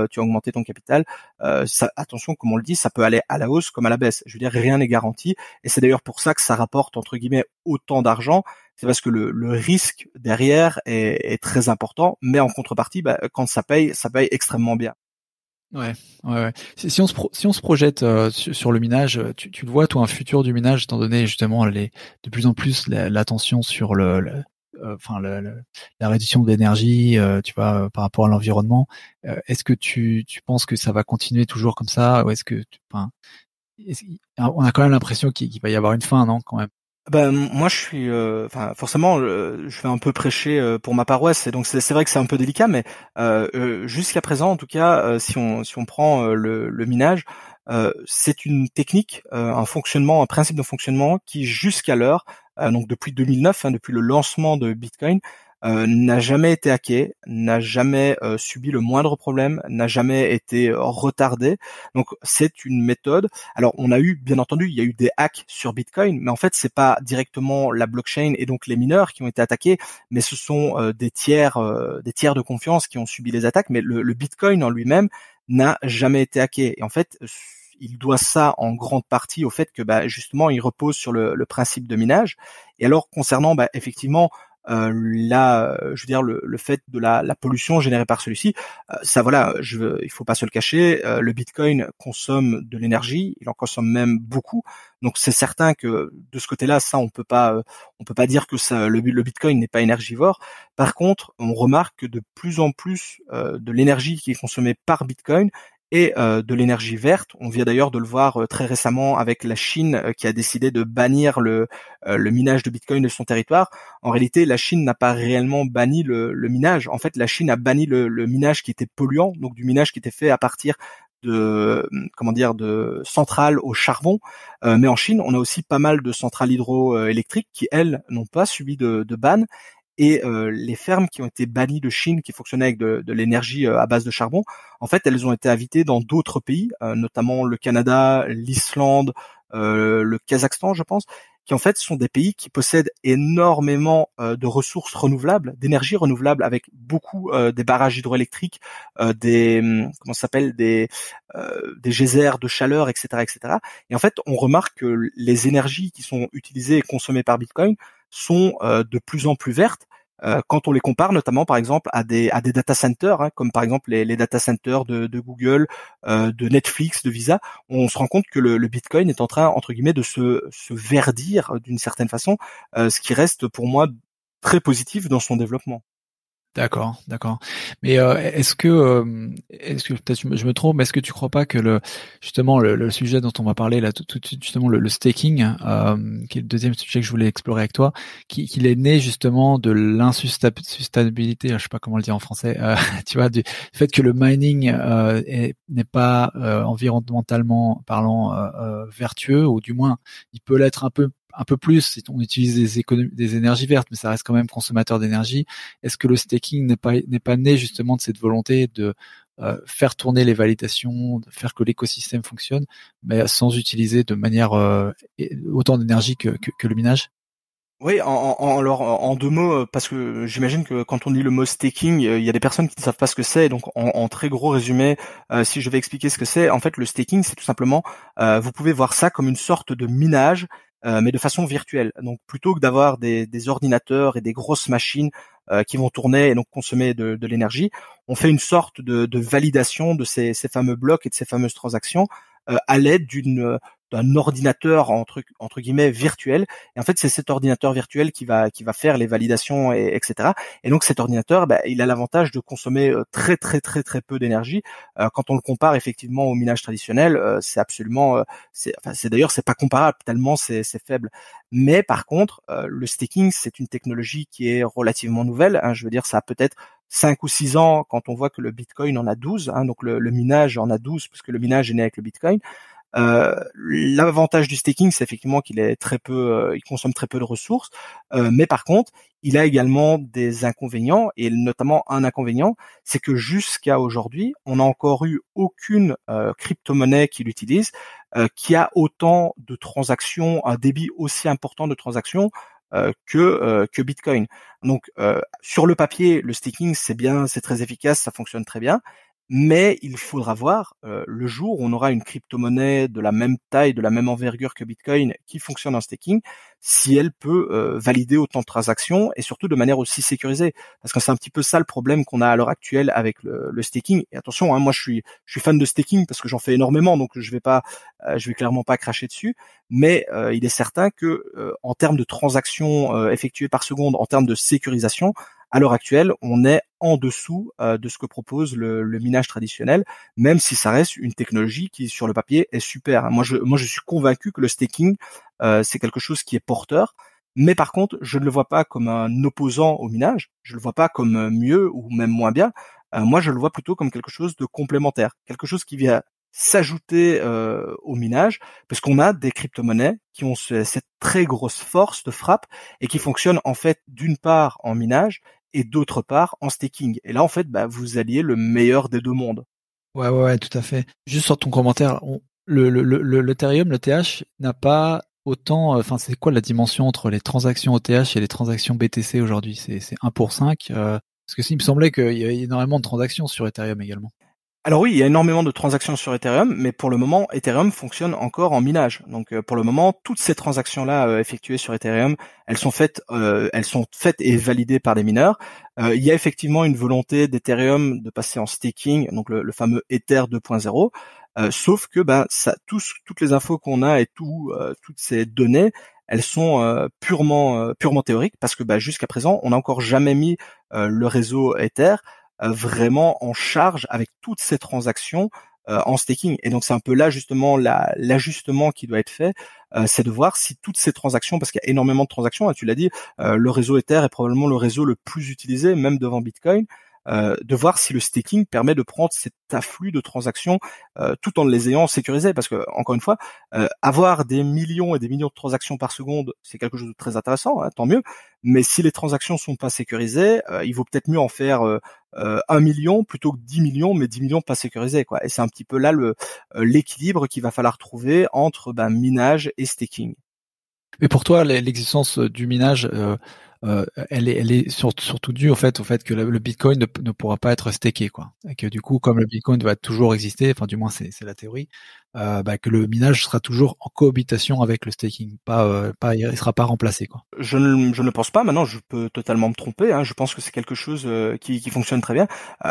ton capital. Attention, comme on le dit, ça peut aller à la hausse comme à la baisse. Je veux dire, rien n'est garanti, et c'est d'ailleurs pour ça que ça rapporte entre guillemets autant d'argent. C'est parce que le risque derrière est très important, mais en contrepartie, quand ça paye extrêmement bien. Ouais. Si on se projette sur le minage, tu le vois toi un futur du minage, étant donné justement de plus en plus l'attention sur la réduction de l'énergie, tu vois, par rapport à l'environnement. Est-ce que tu penses que ça va continuer toujours comme ça, ou est-ce que on a quand même l'impression qu'il va y avoir une fin, non, quand même? Ben moi je suis, enfin forcément, je vais un peu prêcher pour ma paroisse, et donc c'est vrai que c'est un peu délicat, mais jusqu'à présent en tout cas, si on prend le minage, c'est une technique, un fonctionnement, un principe de fonctionnement qui jusqu'à l'heure, donc depuis 2009, hein, depuis le lancement de Bitcoin, n'a jamais été hacké, n'a jamais subi le moindre problème, n'a jamais été retardé. Donc c'est une méthode. Alors on a eu, bien entendu, il y a eu des hacks sur Bitcoin, mais en fait c'est pas directement la blockchain et donc les mineurs qui ont été attaqués, mais ce sont des tiers de confiance qui ont subi les attaques. Mais le Bitcoin en lui-même n'a jamais été hacké. Et en fait, il doit ça en grande partie au fait que justement il repose sur le principe de minage. Et alors concernant effectivement je veux dire le fait de la pollution générée par celui-ci, ça voilà, il faut pas se le cacher, le Bitcoin consomme de l'énergie, il en consomme même beaucoup, donc c'est certain que de ce côté-là, ça on peut pas dire que ça, le Bitcoin n'est pas énergivore. Par contre, on remarque que de plus en plus de l'énergie qui est consommée par Bitcoin et de l'énergie verte. On vient d'ailleurs de le voir très récemment avec la Chine qui a décidé de bannir le minage de Bitcoin de son territoire. En réalité, la Chine n'a pas réellement banni le minage. En fait, la Chine a banni le minage qui était polluant, donc du minage qui était fait à partir de centrales au charbon. Mais en Chine, on a aussi pas mal de centrales hydroélectriques qui, elles, n'ont pas subi de ban. Et les fermes qui ont été bannies de Chine, qui fonctionnaient avec de l'énergie à base de charbon, en fait, elles ont été invitées dans d'autres pays, notamment le Canada, l'Islande, le Kazakhstan, je pense, qui en fait sont des pays qui possèdent énormément de ressources renouvelables, d'énergie renouvelable, avec beaucoup des barrages hydroélectriques, comment ça s'appelle, des geysers de chaleur, etc., etc. Et en fait, on remarque que les énergies qui sont utilisées et consommées par Bitcoin sont de plus en plus vertes quand on les compare notamment par exemple à des data centers, hein, comme par exemple les data centers de Google, de Netflix, de Visa. On se rend compte que le Bitcoin est en train entre guillemets de se verdir d'une certaine façon, ce qui reste pour moi très positif dans son développement. D'accord, d'accord. Mais est-ce que peut-être je me trompe, mais est-ce que tu crois pas que justement le sujet dont on va parler là tout de suite, justement le staking, qui est le deuxième sujet que je voulais explorer avec toi, qu'il est né justement de l'insustainabilité, je sais pas comment le dire en français, tu vois, du fait que le mining n'est pas environnementalement parlant vertueux, ou du moins il peut l'être un peu plus si on utilise des énergies vertes, mais ça reste quand même consommateur d'énergie. Est-ce que le staking n'est pas né justement de cette volonté de faire tourner les validations, de faire que l'écosystème fonctionne, mais sans utiliser de manière autant d'énergie que le minage? Oui, alors en deux mots, parce que j'imagine que quand on dit le mot staking, il y a des personnes qui ne savent pas ce que c'est. Donc, en très gros résumé, si je vais expliquer ce que c'est, en fait, le staking, c'est tout simplement, vous pouvez voir ça comme une sorte de minage, mais de façon virtuelle. Donc, plutôt que d'avoir des ordinateurs et des grosses machines qui vont tourner et donc consommer de l'énergie, on fait une sorte de validation de ces fameux blocs et de ces fameuses transactions à l'aide d'un ordinateur entre guillemets virtuel. Et en fait, c'est cet ordinateur virtuel qui va faire les validations, etc. Et donc cet ordinateur, il a l'avantage de consommer très très très très peu d'énergie. Quand on le compare effectivement au minage traditionnel, c'est absolument, c'est d'ailleurs c'est pas comparable tellement c'est faible. Mais par contre, le staking, c'est une technologie qui est relativement nouvelle, hein. Je veux dire, ça a peut-être 5 ou 6 ans quand on voit que le Bitcoin en a 12, hein, donc le minage en a 12 puisque le minage est né avec le Bitcoin. L'avantage du staking, c'est effectivement qu'il est très peu, il consomme très peu de ressources, mais par contre, il a également des inconvénients, et notamment un inconvénient, c'est que jusqu'à aujourd'hui, on n'a encore eu aucune crypto-monnaie qui l'utilise, qui a autant de transactions, un débit aussi important de transactions que Bitcoin. Donc sur le papier, le staking c'est bien, c'est très efficace, ça fonctionne très bien. Mais il faudra voir le jour où on aura une crypto-monnaie de la même taille, de la même envergure que Bitcoin qui fonctionne en staking, si elle peut valider autant de transactions et surtout de manière aussi sécurisée. Parce que c'est un petit peu ça le problème qu'on a à l'heure actuelle avec le staking. Et attention, hein, moi je suis fan de staking parce que j'en fais énormément, donc je vais clairement pas cracher dessus. Mais il est certain que en termes de transactions effectuées par seconde, en termes de sécurisation, à l'heure actuelle, on est en dessous de ce que propose le minage traditionnel, même si ça reste une technologie qui, sur le papier, est super. Moi, je suis convaincu que le staking c'est quelque chose qui est porteur. Mais par contre, je ne le vois pas comme un opposant au minage. Je le vois pas comme mieux ou même moins bien. Moi, je le vois plutôt comme quelque chose de complémentaire, quelque chose qui vient s'ajouter au minage, parce qu'on a des crypto-monnaies qui ont cette très grosse force de frappe et qui fonctionnent en fait d'une part en minage et d'autre part en staking. Et là, en fait, vous alliez le meilleur des deux mondes. Ouais, tout à fait. Juste sur ton commentaire, l'Ethereum, le TH n'a pas autant, enfin, c'est quoi la dimension entre les transactions ETH et les transactions BTC aujourd'hui? C'est 1 pour 5, parce que il me semblait qu'il y avait énormément de transactions sur Ethereum également. Alors oui, il y a énormément de transactions sur Ethereum, mais pour le moment, Ethereum fonctionne encore en minage. Donc pour le moment, toutes ces transactions-là effectuées sur Ethereum, elles sont faites et validées par des mineurs. Il y a effectivement une volonté d'Ethereum de passer en staking, donc le fameux Ether 2.0. Sauf que toutes les infos qu'on a et toutes ces données, elles sont purement théoriques, parce que jusqu'à présent, on n'a encore jamais mis le réseau Ether vraiment en charge avec toutes ces transactions en staking. Et donc c'est un peu là justement l'ajustement qui doit être fait, c'est de voir si toutes ces transactions, parce qu'il y a énormément de transactions, tu l'as dit, le réseau Ether est probablement le réseau le plus utilisé, même devant Bitcoin, de voir si le staking permet de prendre cet afflux de transactions tout en les ayant sécurisées, parce que encore une fois, avoir des millions et des millions de transactions par seconde, c'est quelque chose de très intéressant, hein, tant mieux. Mais si les transactions sont pas sécurisées, il vaut peut-être mieux en faire 1 million plutôt que 10 millions, mais 10 millions pas sécurisés, quoi. Et c'est un petit peu là l'équilibre qu'il va falloir trouver entre minage et staking. Mais pour toi, l'existence du minage, elle est surtout due au fait que le Bitcoin ne pourra pas être staké, quoi. Et que du coup, comme le Bitcoin va toujours exister, enfin du moins c'est la théorie, que le minage sera toujours en cohabitation avec le staking, il sera pas remplacé, quoi. Je ne le pense pas. Maintenant, je peux totalement me tromper, hein. Je pense que c'est quelque chose qui fonctionne très bien.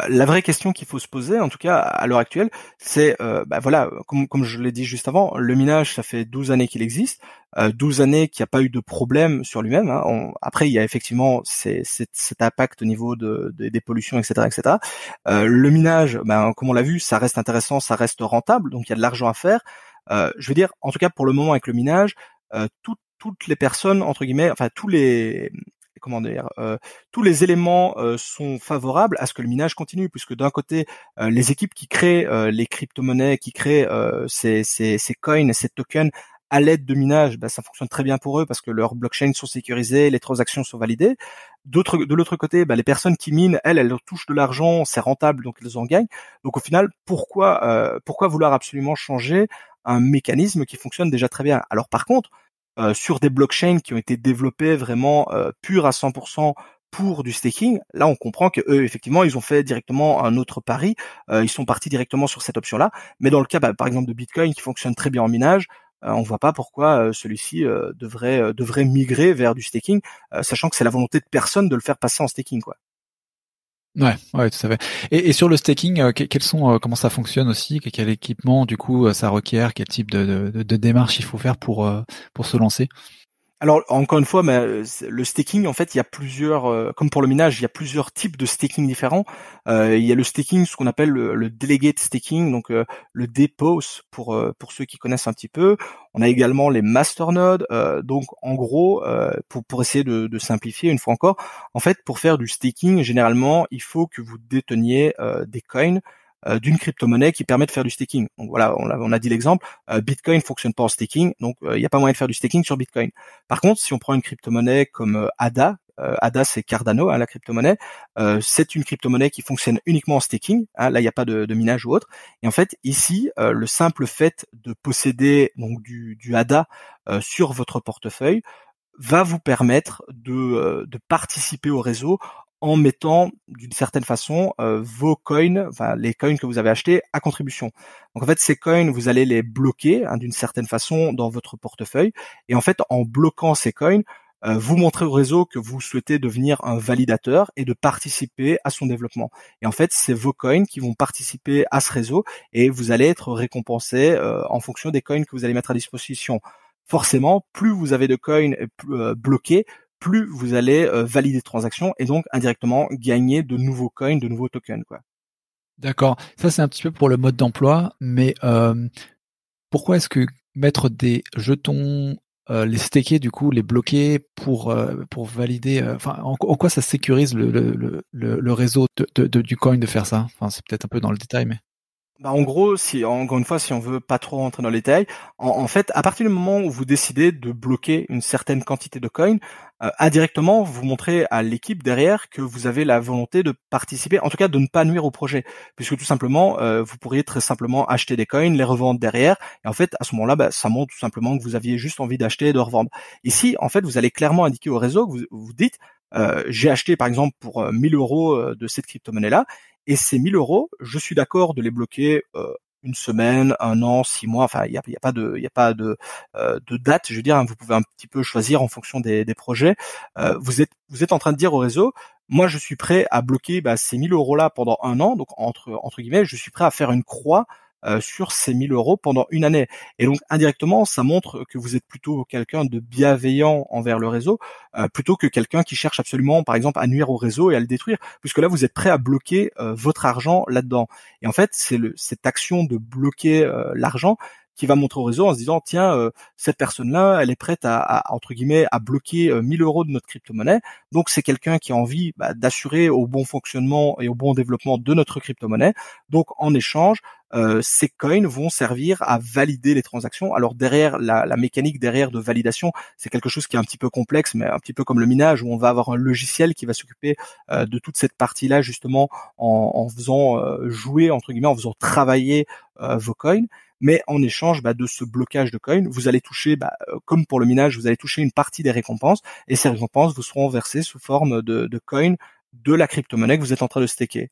La vraie question qu'il faut se poser, en tout cas à l'heure actuelle, c'est voilà, comme je l'ai dit juste avant, le minage, ça fait 12 années qu'il existe, 12 années qu'il n'y a pas eu de problème sur lui-même, hein. Après, il y a effectivement cet impact au niveau des pollutions, etc., etc. Le minage, comme on l'a vu, ça reste intéressant, ça reste rentable, donc il y a de l'argent à faire. Je veux dire, en tout cas pour le moment avec le minage, toutes les personnes entre guillemets, enfin comment dire, tous les éléments sont favorables à ce que le minage continue, puisque d'un côté, les équipes qui créent les crypto-monnaies, qui créent ces coins, ces tokens à l'aide de minage, ça fonctionne très bien pour eux parce que leurs blockchains sont sécurisées, les transactions sont validées. De l'autre côté, les personnes qui minent, elles touchent de l'argent, c'est rentable, donc elles en gagnent. Donc au final, pourquoi vouloir absolument changer un mécanisme qui fonctionne déjà très bien? Alors par contre, sur des blockchains qui ont été développées vraiment pures à 100% pour du staking, là on comprend que eux effectivement ils ont fait directement un autre pari, ils sont partis directement sur cette option-là. Mais dans le cas par exemple de Bitcoin qui fonctionne très bien en minage, on voit pas pourquoi celui-ci devrait migrer vers du staking, sachant que c'est la volonté de personne de le faire passer en staking, quoi. Ouais, tout à fait. Et sur le staking, quels sont, comment ça fonctionne aussi? Quel équipement, du coup, ça requiert? Quel type de démarche il faut faire pour se lancer? Alors encore une fois, le staking, en fait, il y a plusieurs, comme pour le minage, il y a plusieurs types de staking différents. Il y a le staking, ce qu'on appelle le delegate staking, donc le DPoS pour ceux qui connaissent un petit peu. On a également les masternodes. Donc en gros, pour essayer de simplifier une fois encore, en fait, pour faire du staking, généralement, il faut que vous déteniez des coins d'une crypto-monnaie qui permet de faire du staking. Donc voilà, on a dit l'exemple. Bitcoin fonctionne pas en staking, donc il n'y a pas moyen de faire du staking sur Bitcoin. Par contre, si on prend une crypto-monnaie comme ADA, ADA c'est Cardano, hein, la crypto-monnaie, c'est une crypto-monnaie qui fonctionne uniquement en staking. Hein, là, il n'y a pas de minage ou autre. Et en fait, ici, le simple fait de posséder donc du ADA sur votre portefeuille va vous permettre de participer au réseau en mettant d'une certaine façon vos coins, enfin les coins que vous avez achetés à contribution. Donc en fait ces coins vous allez les bloquer d'une certaine façon dans votre portefeuille et en fait en bloquant ces coins vous montrez au réseau que vous souhaitez devenir un validateur et de participer à son développement. Et en fait c'est vos coins qui vont participer à ce réseau et vous allez être récompensé en fonction des coins que vous allez mettre à disposition. Forcément, plus vous avez de coins bloqués, plus vous allez valider des transactions et donc indirectement gagner de nouveaux coins, de nouveaux tokens, quoi. D'accord. Ça, c'est un petit peu pour le mode d'emploi, mais pourquoi est-ce que mettre des jetons les staker du coup, les bloquer pour valider. Enfin, en quoi ça sécurise le réseau du coin de faire ça? Enfin, c'est peut-être un peu dans le détail, mais. Bah, en gros, si encore une fois, si on veut pas trop rentrer dans les détails, en fait, à partir du moment où vous décidez de bloquer une certaine quantité de coins, indirectement, vous montrez à l'équipe derrière que vous avez la volonté de participer, en tout cas de ne pas nuire au projet, puisque tout simplement, vous pourriez très simplement acheter des coins, les revendre derrière, et en fait, à ce moment-là, bah, ça montre tout simplement que vous aviez juste envie d'acheter et de revendre. Ici, en fait, vous allez clairement indiquer au réseau que vous dites, j'ai acheté par exemple pour 1000 euros de cette crypto-monnaie-là, et ces 1000 euros, je suis d'accord de les bloquer une semaine, un an, 6 mois. Enfin, il y a pas de date. Je veux dire, hein, vous pouvez un petit peu choisir en fonction des projets. Vous êtes en train de dire au réseau, moi, je suis prêt à bloquer ces 1000 euros là pendant un an. Donc entre guillemets, je suis prêt à faire une croix sur ces 1000 euros pendant une année. Et donc indirectement, ça montre que vous êtes plutôt quelqu'un de bienveillant envers le réseau, plutôt que quelqu'un qui cherche absolument, par exemple, à nuire au réseau et à le détruire, puisque là, vous êtes prêt à bloquer votre argent là-dedans. Et en fait, c'est cette action de bloquer l'argent qui va montrer au réseau en se disant, tiens, cette personne-là, elle est prête entre guillemets, à bloquer 1000 euros de notre crypto-monnaie. Donc, c'est quelqu'un qui a envie d'assurer au bon fonctionnement et au bon développement de notre crypto-monnaie. Donc, en échange, ces coins vont servir à valider les transactions. Alors derrière, la mécanique derrière de validation, c'est quelque chose qui est un petit peu complexe, mais un petit peu comme le minage, où on va avoir un logiciel qui va s'occuper de toute cette partie-là, justement, en faisant jouer, entre guillemets, en faisant travailler vos coins. Mais en échange de ce blocage de coins, vous allez toucher, comme pour le minage, vous allez toucher une partie des récompenses, et ces récompenses vous seront versées sous forme de coins de la crypto-monnaie que vous êtes en train de staker.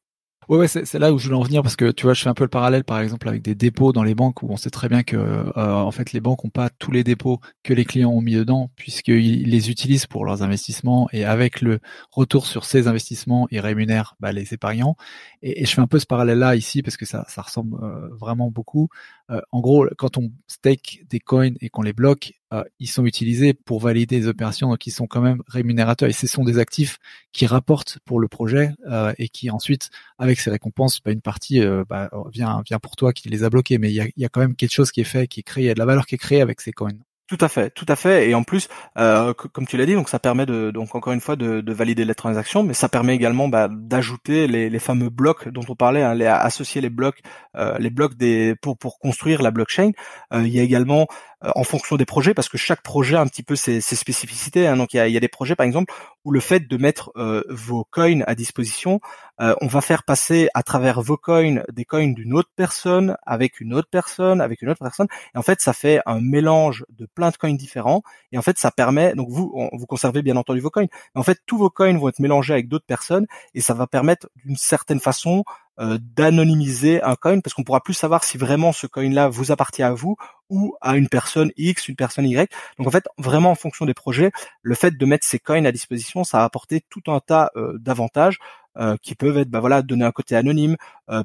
Ouais, c'est là où je voulais en venir parce que tu vois, je fais un peu le parallèle, par exemple, avec des dépôts dans les banques où on sait très bien que, en fait, les banques ont pas tous les dépôts que les clients ont mis dedans puisqu'ils les utilisent pour leurs investissements et avec le retour sur ces investissements, ils rémunèrent les épargnants. Et je fais un peu ce parallèle-là ici parce que ça ressemble vraiment beaucoup. En gros, quand on stake des coins et qu'on les bloque, ils sont utilisés pour valider des opérations, donc ils sont quand même rémunérateurs et ce sont des actifs qui rapportent pour le projet et qui ensuite, avec ces récompenses, une partie vient pour toi qui les a bloqués, mais il y a quand même quelque chose qui est fait, qui est créé, il y a de la valeur qui est créée avec ces coins. Tout à fait, tout à fait. Et en plus, comme tu l'as dit, donc ça permet donc encore une fois de valider les transactions, mais ça permet également d'ajouter les fameux blocs dont on parlait, hein, associer les blocs pour construire la blockchain. Il y a également en fonction des projets, parce que chaque projet a un petit peu ses spécificités. Hein. Donc il y a des projets par exemple où le fait de mettre vos coins à disposition, on va faire passer à travers vos coins des coins d'une autre personne avec une autre personne avec une autre personne. Et en fait, ça fait un mélange de plein de coins différents. Et en fait, ça permet, donc vous conservez bien entendu vos coins, mais en fait, tous vos coins vont être mélangés avec d'autres personnes et ça va permettre d'une certaine façon d'anonymiser un coin parce qu'on pourra plus savoir si vraiment ce coin-là vous appartient à vous ou à une personne X, une personne Y. Donc en fait, vraiment en fonction des projets, le fait de mettre ces coins à disposition, ça va apporter tout un tas d'avantages qui peuvent être donner un côté anonyme,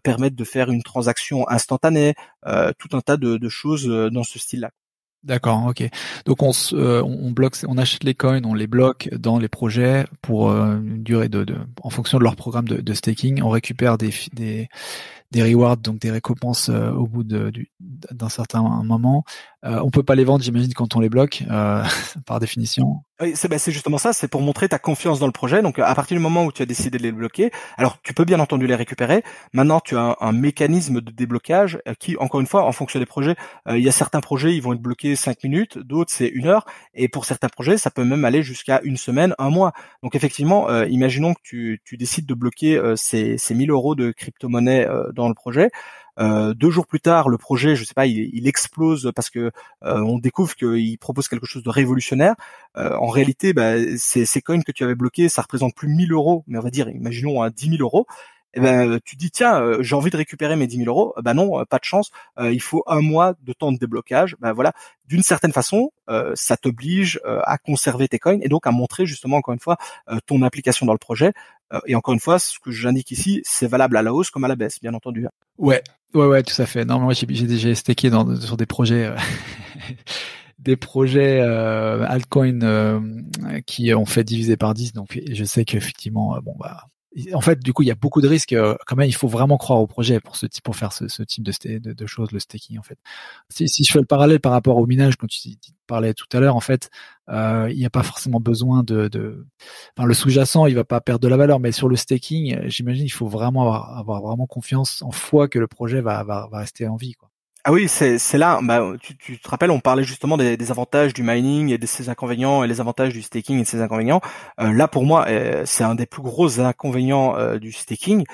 permettre de faire une transaction instantanée, tout un tas de choses dans ce style-là. D'accord, ok. Donc on bloque, on achète les coins, on les bloque dans les projets pour une durée en fonction de leur programme de staking. On récupère des rewards, donc des récompenses au bout d'un certain moment. On peut pas les vendre, j'imagine, quand on les bloque, par définition. Oui, c'est justement ça, c'est pour montrer ta confiance dans le projet. Donc à partir du moment où tu as décidé de les bloquer, alors tu peux bien entendu les récupérer. Maintenant, tu as un mécanisme de déblocage qui, encore une fois, en fonction des projets, il y a certains projets, ils vont être bloqués 5 minutes, d'autres c'est 1 heure, et pour certains projets, ça peut même aller jusqu'à une semaine, un mois. Donc effectivement, imaginons que tu décides de bloquer ces 1000 euros de crypto-monnaie dans le projet. 2 jours plus tard, le projet, je sais pas, il explose parce que on découvre qu'il propose quelque chose de révolutionnaire. En réalité, ces coins que tu avais bloqués, ça représente plus 1000 euros, mais on va dire, imaginons 10 000 euros. Et tu dis tiens, j'ai envie de récupérer mes 10 000 euros. Non, pas de chance. Il faut un mois de temps de déblocage. Voilà, d'une certaine façon, ça t'oblige à conserver tes coins et donc à montrer justement encore une fois ton implication dans le projet. Et encore une fois, ce que j'indique ici, c'est valable à la hausse comme à la baisse, bien entendu. Ouais, tout à fait. Non, moi j'ai stacké sur des projets. Des projets altcoin qui ont fait diviser par 10, donc je sais qu'effectivement en fait, du coup, il y a beaucoup de risques. Quand même, il faut vraiment croire au projet pour faire ce type de choses, le staking, en fait. Si je fais le parallèle par rapport au minage, quand tu parlais tout à l'heure, en fait, il n'y a pas forcément besoin enfin, le sous-jacent, il va pas perdre de la valeur, mais sur le staking, j'imagine, il faut vraiment avoir vraiment confiance en foi que le projet va rester en vie, quoi. Ah oui, c'est là, bah, tu te rappelles, on parlait justement des avantages du mining et de ses inconvénients et les avantages du staking et de ses inconvénients. Là, pour moi, c'est un des plus gros inconvénients du staking,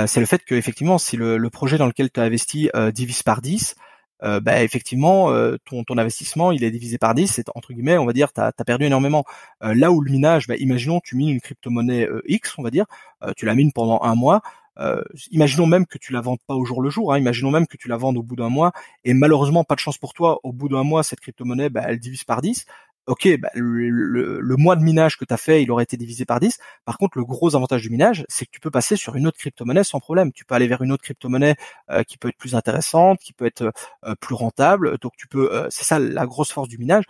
c'est le fait que effectivement, si le projet dans lequel tu as investi divise par 10, bah, effectivement, ton investissement, il est divisé par 10 et entre guillemets, on va dire, tu as perdu énormément. Là où le minage, bah, imaginons tu mines une crypto-monnaie X, on va dire, tu la mines pendant un mois. Imaginons même que tu la vendes pas au jour le jour, hein, imaginons même que tu la vendes au bout d'un mois, et malheureusement, pas de chance pour toi, au bout d'un mois, cette crypto-monnaie, bah, elle divise par 10. Ok, bah, le mois de minage que tu as fait, il aurait été divisé par 10. Par contre, le gros avantage du minage, c'est que tu peux passer sur une autre crypto-monnaie sans problème. Tu peux aller vers une autre crypto-monnaie qui peut être plus intéressante, qui peut être plus rentable. Donc tu peux, c'est ça la grosse force du minage.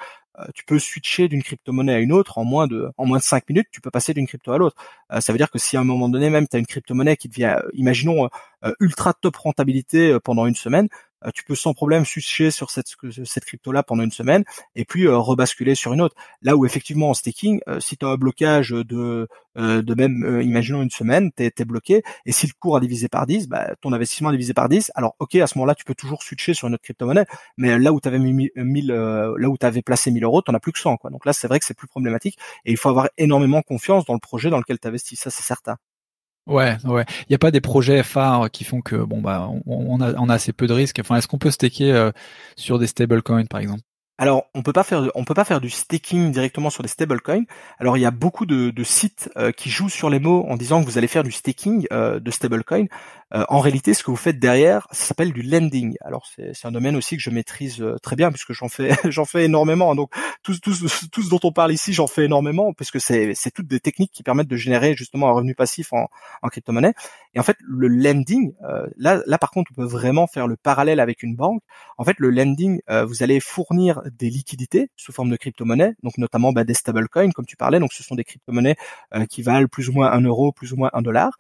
Tu peux switcher d'une crypto-monnaie à une autre en moins de 5 minutes, tu peux passer d'une crypto à l'autre. Ça veut dire que si à un moment donné même tu as une crypto-monnaie qui devient, imaginons, ultra top rentabilité pendant une semaine, tu peux sans problème switcher sur cette crypto-là pendant une semaine et puis rebasculer sur une autre. Là où effectivement en staking, si tu as un blocage de même, imaginons une semaine, t'es bloqué, et si le cours a divisé par 10, bah, ton investissement a divisé par 10, alors ok, à ce moment-là, tu peux toujours switcher sur une autre crypto-monnaie, mais là où tu avais mis 1000, là où tu avais placé 1000 euros, t'en as plus que 100, quoi. Donc là, c'est vrai que c'est plus problématique, et il faut avoir énormément confiance dans le projet dans lequel tu investis, ça c'est certain. Ouais, ouais. Il n'y a pas des projets phares qui font que bon bah on a assez peu de risques. Enfin, est-ce qu'on peut staker sur des stablecoins par exemple? Alors, on peut pas faire du staking directement sur des stablecoins. Alors, il y a beaucoup de sites qui jouent sur les mots en disant que vous allez faire du staking de stablecoin. En réalité, ce que vous faites derrière, ça s'appelle du lending. Alors, c'est un domaine aussi que je maîtrise très bien puisque j'en fais j'en fais énormément. Donc, tout ce dont on parle ici, j'en fais énormément puisque c'est toutes des techniques qui permettent de générer justement un revenu passif en crypto-monnaie. Et en fait, le lending, là par contre, on peut vraiment faire le parallèle avec une banque. En fait, le lending, vous allez fournir des liquidités sous forme de crypto-monnaies, donc notamment des stablecoins, comme tu parlais. Donc, ce sont des crypto-monnaies qui valent plus ou moins 1 euro, plus ou moins 1 dollar.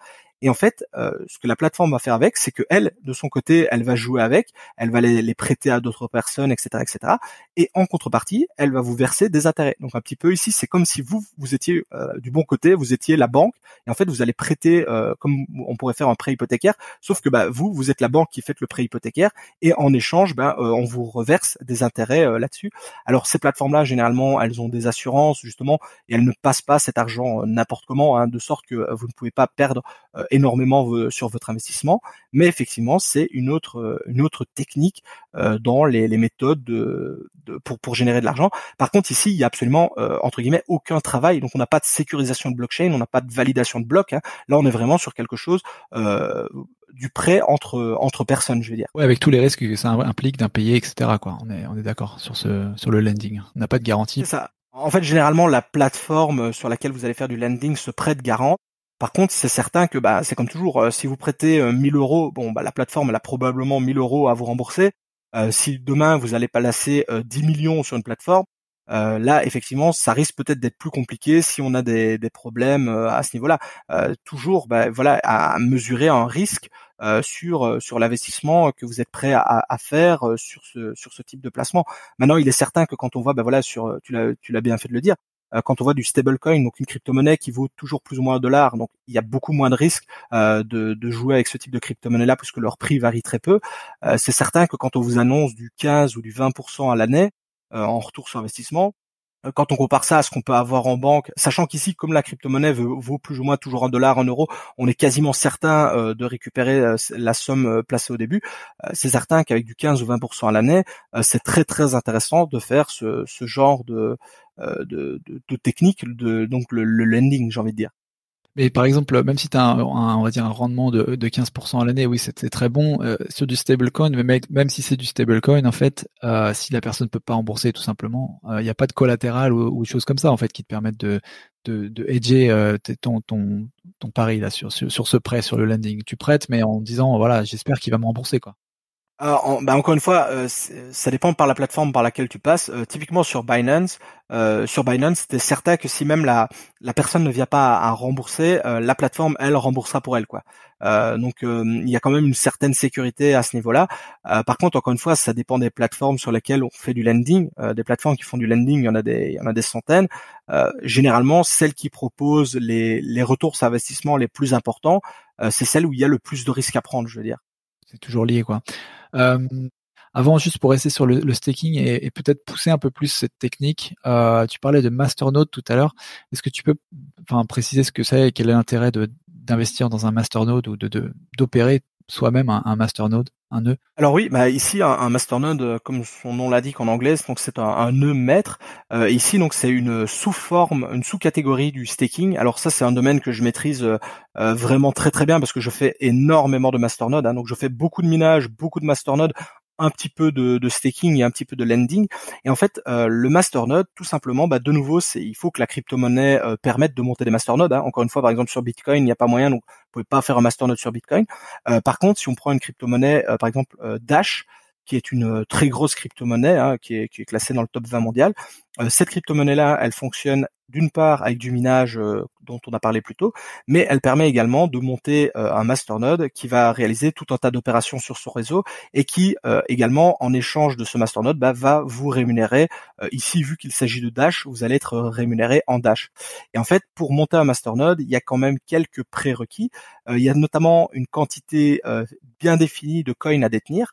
Et en fait, ce que la plateforme va faire avec, c'est que elle, de son côté, elle va jouer avec, elle va les prêter à d'autres personnes, etc., etc. Et en contrepartie, elle va vous verser des intérêts. Donc un petit peu ici, c'est comme si vous étiez du bon côté, vous étiez la banque, et en fait, vous allez prêter comme on pourrait faire un prêt hypothécaire, sauf que vous êtes la banque qui fait le prêt hypothécaire, et en échange, on vous reverse des intérêts là-dessus. Alors ces plateformes-là, généralement, elles ont des assurances justement, et elles ne passent pas cet argent n'importe comment, hein, de sorte que vous ne pouvez pas perdre énormément sur votre investissement, mais effectivement c'est une autre technique dans les méthodes pour générer de l'argent. Par contre ici il y a absolument entre guillemets aucun travail, donc on n'a pas de sécurisation de blockchain, on n'a pas de validation de bloc, hein. Là on est vraiment sur quelque chose du prêt entre personnes, je veux dire. Ouais, avec tous les risques que ça implique d'impayés, etc. quoi. On est d'accord sur le lending. On n'a pas de C'est garantie. ça. En fait, généralement, la plateforme sur laquelle vous allez faire du lending se prête garant. Par contre, c'est certain que c'est comme toujours, si vous prêtez 1000 euros, bon, la plateforme elle a probablement 1000 euros à vous rembourser. Si demain vous allez placer 10 millions sur une plateforme, là, effectivement, ça risque peut-être d'être plus compliqué si on a des problèmes à ce niveau-là. Toujours, voilà, à mesurer un risque sur l'investissement que vous êtes prêt à faire sur ce type de placement. Maintenant, il est certain que quand on voit, voilà, tu l'as bien fait de le dire, quand on voit du stablecoin, donc une crypto-monnaie qui vaut toujours plus ou moins 1 dollar, donc il y a beaucoup moins de risques de jouer avec ce type de crypto-monnaie-là puisque leur prix varie très peu. C'est certain que quand on vous annonce du 15 ou du 20% à l'année en retour sur investissement, quand on compare ça à ce qu'on peut avoir en banque, sachant qu'ici, comme la crypto-monnaie vaut plus ou moins toujours 1 dollar, 1 euro, on est quasiment certain de récupérer la somme placée au début. C'est certain qu'avec du 15 ou 20% à l'année, c'est très très intéressant de faire ce genre de technique, donc le lending, j'ai envie de dire. Mais par exemple, même si tu as on va dire un rendement de 15% à l'année, oui, c'est très bon. Sur du stablecoin, mais même si c'est du stablecoin, en fait, si la personne peut pas rembourser tout simplement, il n'y a pas de collatéral ou de choses comme ça en fait qui te permettent de hedger ton pari là sur ce prêt, sur le lending. Tu prêtes, mais en disant voilà, j'espère qu'il va me rembourser quoi. Encore une fois, ça dépend par la plateforme par laquelle tu passes. Typiquement sur Binance, t'es certain que si même la personne ne vient pas à rembourser, la plateforme elle remboursera pour elle, quoi. Il y a quand même une certaine sécurité à ce niveau-là. Par contre, encore une fois, ça dépend des plateformes sur lesquelles on fait du lending. Des plateformes qui font du lending, il y en a des centaines. Généralement, celles qui proposent les retours sur investissement les plus importants, c'est celles où il y a le plus de risques à prendre, je veux dire. C'est toujours lié, quoi. Euh, Avant, juste pour rester sur le staking et peut-être pousser un peu plus cette technique, tu parlais de masternode tout à l'heure. Est-ce que tu peux préciser ce que c'est et quel est l'intérêt d'investir dans un masternode ou d'opérer soi-même un masternode, un nœud? Alors oui, ici un masternode, comme son nom l'indique en anglais, donc c'est un nœud maître. Ici donc c'est une sous-forme, une sous-catégorie du staking. Alors ça c'est un domaine que je maîtrise vraiment très très bien parce que je fais énormément de masternodes. Donc je fais beaucoup de minage, beaucoup de masternodes, un petit peu de staking et un petit peu de lending. Et en fait le masternode, tout simplement, de nouveau, il faut que la crypto-monnaie permette de monter des masternodes. Encore une fois, par exemple sur Bitcoin, il n'y a pas moyen, donc vous pouvez pas faire un masternode sur Bitcoin. Par contre, si on prend une crypto-monnaie, par exemple Dash, qui est une très grosse crypto-monnaie, qui est classée dans le top 20 mondial, cette crypto-monnaie-là, elle fonctionne d'une part avec du minage dont on a parlé plus tôt, mais elle permet également de monter un masternode qui va réaliser tout un tas d'opérations sur son réseau et qui également, en échange de ce masternode, va vous rémunérer. Ici, vu qu'il s'agit de Dash, vous allez être rémunéré en Dash. Et en fait, pour monter un masternode, il y a quand même quelques prérequis. Il y a notamment une quantité bien définie de coins à détenir,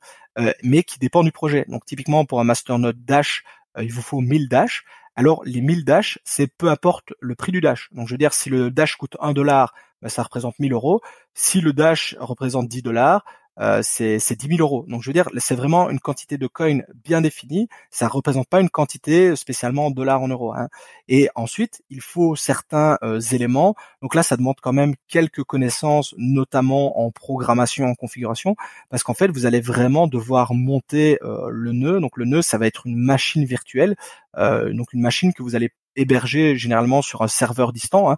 mais qui dépend du projet. Donc typiquement pour un masternode Dash, il vous faut 1000 Dash. Alors les 1000 Dash, c'est peu importe le prix du Dash. Donc je veux dire, si le Dash coûte 1 dollar, ça représente 1000 euros. Si le Dash représente 10 dollars, c'est 10 000 euros. Donc je veux dire, c'est vraiment une quantité de coin bien définie. Ça représente pas une quantité spécialement en dollars, en euros. Et ensuite, il faut certains éléments. Donc là, ça demande quand même quelques connaissances, notamment en programmation, en configuration, parce qu'en fait, vous allez vraiment devoir monter le nœud. Donc le nœud, ça va être une machine virtuelle, donc une machine que vous allez héberger généralement sur un serveur distant,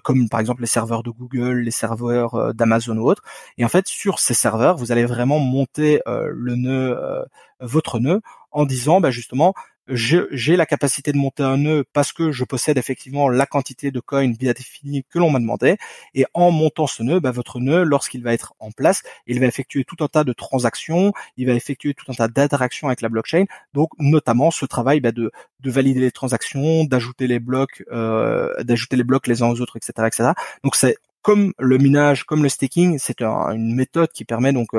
comme par exemple les serveurs de Google, les serveurs d'Amazon ou autres. Et en fait, sur ces serveurs, vous allez vraiment monter le nœud, votre nœud, en disant justement, j'ai la capacité de monter un nœud parce que je possède effectivement la quantité de coins bien définie que l'on m'a demandé. Et en montant ce nœud, votre nœud, lorsqu'il va être en place, il va effectuer tout un tas de transactions, il va effectuer tout un tas d'interactions avec la blockchain. Donc notamment ce travail de valider les transactions, d'ajouter les blocs les uns aux autres, etc., etc. Donc c'est comme le minage, comme le staking, c'est une méthode qui permet donc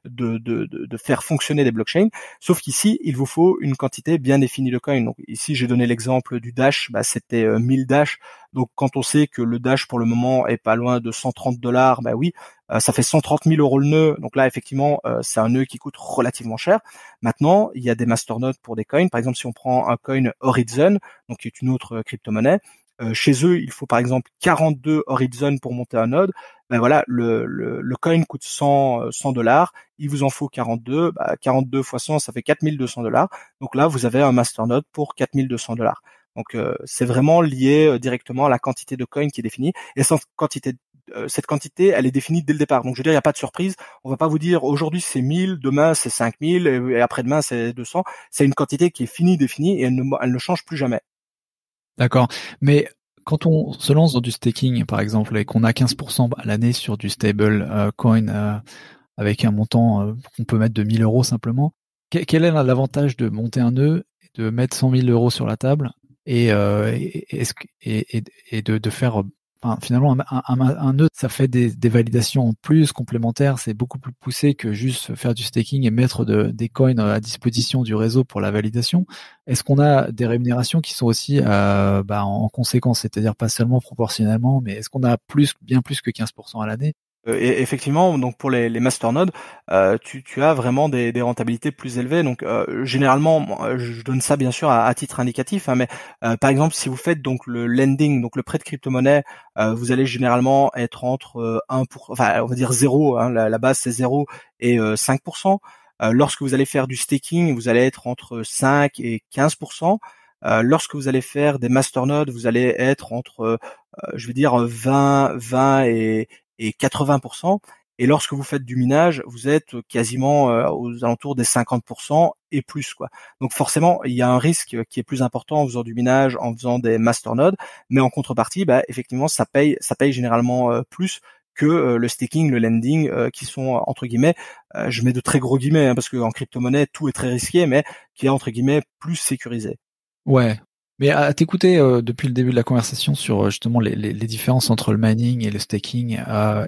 de faire fonctionner des blockchains. Sauf qu'ici, il vous faut une quantité bien définie de coins. Donc ici, j'ai donné l'exemple du Dash, c'était 1000 Dash. Donc quand on sait que le Dash pour le moment est pas loin de 130 dollars, oui, ça fait 130 000 euros le nœud. Donc là, effectivement, c'est un nœud qui coûte relativement cher. Maintenant, il y a des masternodes pour des coins. Par exemple, si on prend un coin Horizon, donc qui est une autre crypto-monnaie, chez eux, il faut par exemple 42 Horizon pour monter un node. Voilà, le coin coûte 100 dollars. Il vous en faut 42. 42 fois 100, ça fait 4200 dollars. Donc là, vous avez un masternode pour 4200 dollars. Donc c'est vraiment lié directement à la quantité de coins qui est définie. Et cette quantité, elle est définie dès le départ. Donc je veux dire, il n'y a pas de surprise. On va pas vous dire aujourd'hui c'est 1000, demain c'est 5000 et après-demain c'est 200. C'est une quantité qui est finie, définie et elle ne change plus jamais. D'accord. Mais quand on se lance dans du staking, par exemple, et qu'on a 15% à l'année sur du stable coin avec un montant qu'on peut mettre de 1000 euros simplement, quel est l'avantage de monter un nœud, de mettre 100 000 euros sur la table et de faire finalement un nœud, ça fait des validations en plus complémentaires, c'est beaucoup plus poussé que juste faire du staking et mettre des coins à disposition du réseau pour la validation. Est-ce qu'on a des rémunérations qui sont aussi en conséquence, c'est-à-dire pas seulement proportionnellement, mais est-ce qu'on a bien plus que 15% à l'année? Et effectivement, donc pour les masternodes, tu as vraiment des rentabilités plus élevées. Donc généralement, je donne ça bien sûr à titre indicatif, mais par exemple, si vous faites donc le lending, donc le prêt de crypto-monnaie, vous allez généralement être entre on va dire 0, la base c'est 0 et 5%. Lorsque vous allez faire du staking, vous allez être entre 5 et 15%. Lorsque vous allez faire des masternodes, vous allez être entre, je vais dire 20 et 80%. Et lorsque vous faites du minage, vous êtes quasiment aux alentours des 50% et plus, quoi. Donc forcément, il y a un risque qui est plus important en faisant du minage, en faisant des masternodes, mais en contrepartie, effectivement, ça paye généralement plus que le staking, le lending, qui sont entre guillemets, je mets de très gros guillemets, hein, parce qu'en crypto-monnaie tout est très risqué, mais qui est entre guillemets plus sécurisé. Ouais. Mais à t'écouter depuis le début de la conversation sur justement les différences entre le mining et le staking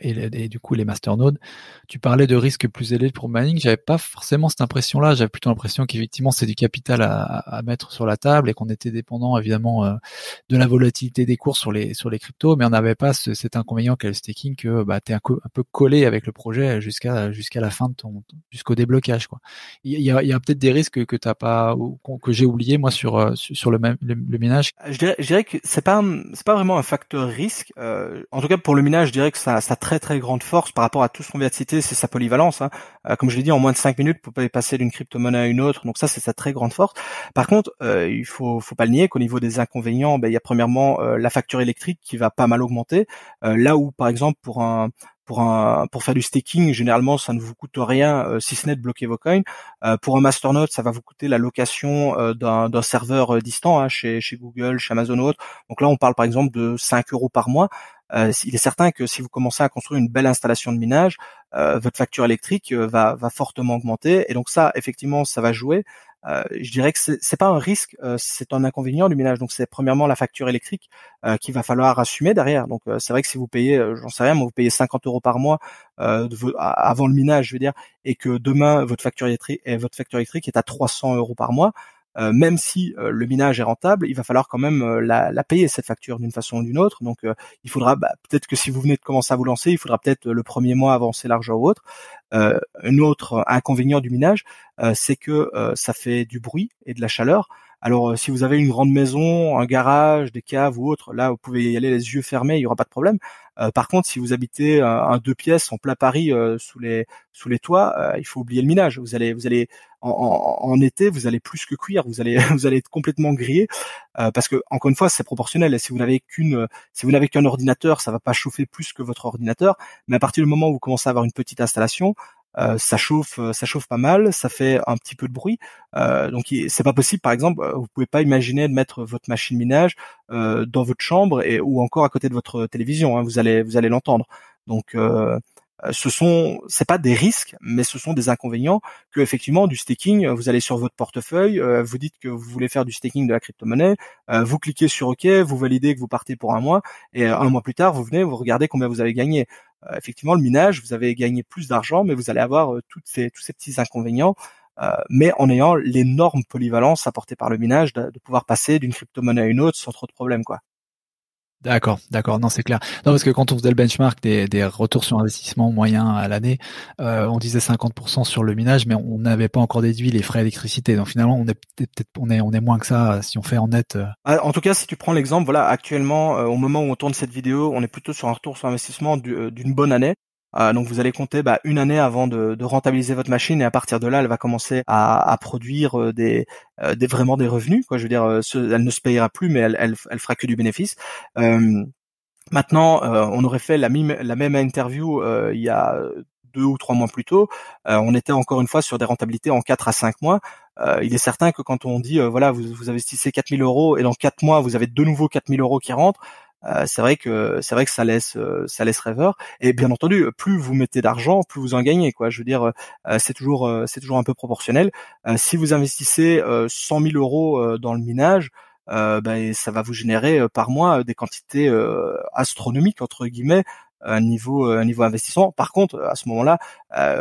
et du coup les masternodes, tu parlais de risques plus élevés pour le mining. J'avais pas forcément cette impression-là. J'avais plutôt l'impression qu'effectivement c'est du capital à mettre sur la table et qu'on était dépendant évidemment de la volatilité des cours sur les cryptos, mais on n'avait pas cet inconvénient qu'est le staking que t'es un peu collé avec le projet jusqu'à la fin de jusqu'au déblocage, quoi. Il y a peut-être des risques que t'as pas ou que j'ai oublié moi sur le minage. Je dirais que c'est pas vraiment un facteur risque. En tout cas pour le minage, je dirais que ça très très grande force par rapport à tout ce qu'on vient de citer, c'est sa polyvalence, hein. Comme je l'ai dit, en moins de 5 minutes, vous pouvez passer d'une crypto-monnaie à une autre. Donc ça, c'est sa très grande force. Par contre, il faut pas le nier qu'au niveau des inconvénients, il y a premièrement la facture électrique qui va pas mal augmenter. Là où par exemple pour faire du staking, généralement ça ne vous coûte rien si ce n'est de bloquer vos coins. Pour un masternode, ça va vous coûter la location d'un serveur distant, hein, chez Google, chez Amazon ou autre. Donc là, on parle par exemple de 5 euros par mois. Il est certain que si vous commencez à construire une belle installation de minage, votre facture électrique va fortement augmenter. Et donc ça, effectivement, ça va jouer. Je dirais que c'est pas un risque, c'est un inconvénient du minage. Donc c'est premièrement la facture électrique qu'il va falloir assumer derrière. Donc c'est vrai que si vous payez, j'en sais rien, mais vous payez 50 euros par mois avant le minage, je veux dire, et que demain votre facture électrique est à 300 euros par mois. Même si le minage est rentable, il va falloir quand même la payer cette facture d'une façon ou d'une autre. Donc il faudra peut-être que si vous venez de commencer à vous lancer, il faudra peut-être le premier mois avancer l'argent ou autre. Un autre inconvénient du minage, c'est que ça fait du bruit et de la chaleur. Alors si vous avez une grande maison, un garage, des caves ou autre, là vous pouvez y aller les yeux fermés, il y aura pas de problème. Par contre, si vous habitez un 2 pièces en plein Paris sous les toits, il faut oublier le minage. Vous allez en été, vous allez plus que cuire, vous allez vous allez être complètement grillé parce que encore une fois, c'est proportionnel. Et si vous n'avez qu'un ordinateur, ça va pas chauffer plus que votre ordinateur. Mais à partir du moment où vous commencez à avoir une petite installation, ça chauffe pas mal, ça fait un petit peu de bruit. Donc c'est pas possible, par exemple, vous pouvez pas imaginer de mettre votre machine minage dans votre chambre ou encore à côté de votre télévision, hein, vous allez l'entendre. Donc c'est pas des risques, mais ce sont des inconvénients que effectivement du staking, vous allez sur votre portefeuille, vous dites que vous voulez faire du staking de la crypto-monnaie, vous cliquez sur OK, vous validez que vous partez pour un mois, et un mois plus tard, vous venez, vous regardez combien vous avez gagné. Effectivement, le minage, vous avez gagné plus d'argent, mais vous allez avoir tous ces petits inconvénients, mais en ayant l'énorme polyvalence apportée par le minage de pouvoir passer d'une crypto-monnaie à une autre sans trop de problèmes, quoi. D'accord, non, c'est clair. Non, parce que quand on faisait le benchmark des retours sur investissement moyens à l'année, on disait 50% sur le minage, mais on n'avait pas encore déduit les frais d'électricité. Donc finalement, on est moins que ça si on fait en net. En tout cas, si tu prends l'exemple, voilà, actuellement, au moment où on tourne cette vidéo, on est plutôt sur un retour sur investissement d'une bonne année. Donc vous allez compter une année avant de rentabiliser votre machine, et à partir de là, elle va commencer à produire vraiment des revenus, quoi. Je veux dire, elle ne se payera plus, mais elle fera que du bénéfice. Maintenant, on aurait fait la même interview il y a 2 ou 3 mois plus tôt. On était encore une fois sur des rentabilités en 4 à 5 mois. Il est certain que quand on dit voilà, vous investissez 4 000 euros et dans 4 mois vous avez de nouveau 4 000 euros qui rentrent, c'est vrai que ça laisse rêveur. Et bien entendu, plus vous mettez d'argent, plus vous en gagnez, quoi. Je veux dire, c'est toujours un peu proportionnel. Si vous investissez 100 000 euros dans le minage, ça va vous générer par mois des quantités astronomiques entre guillemets, niveau investissement. Par contre, à ce moment-là,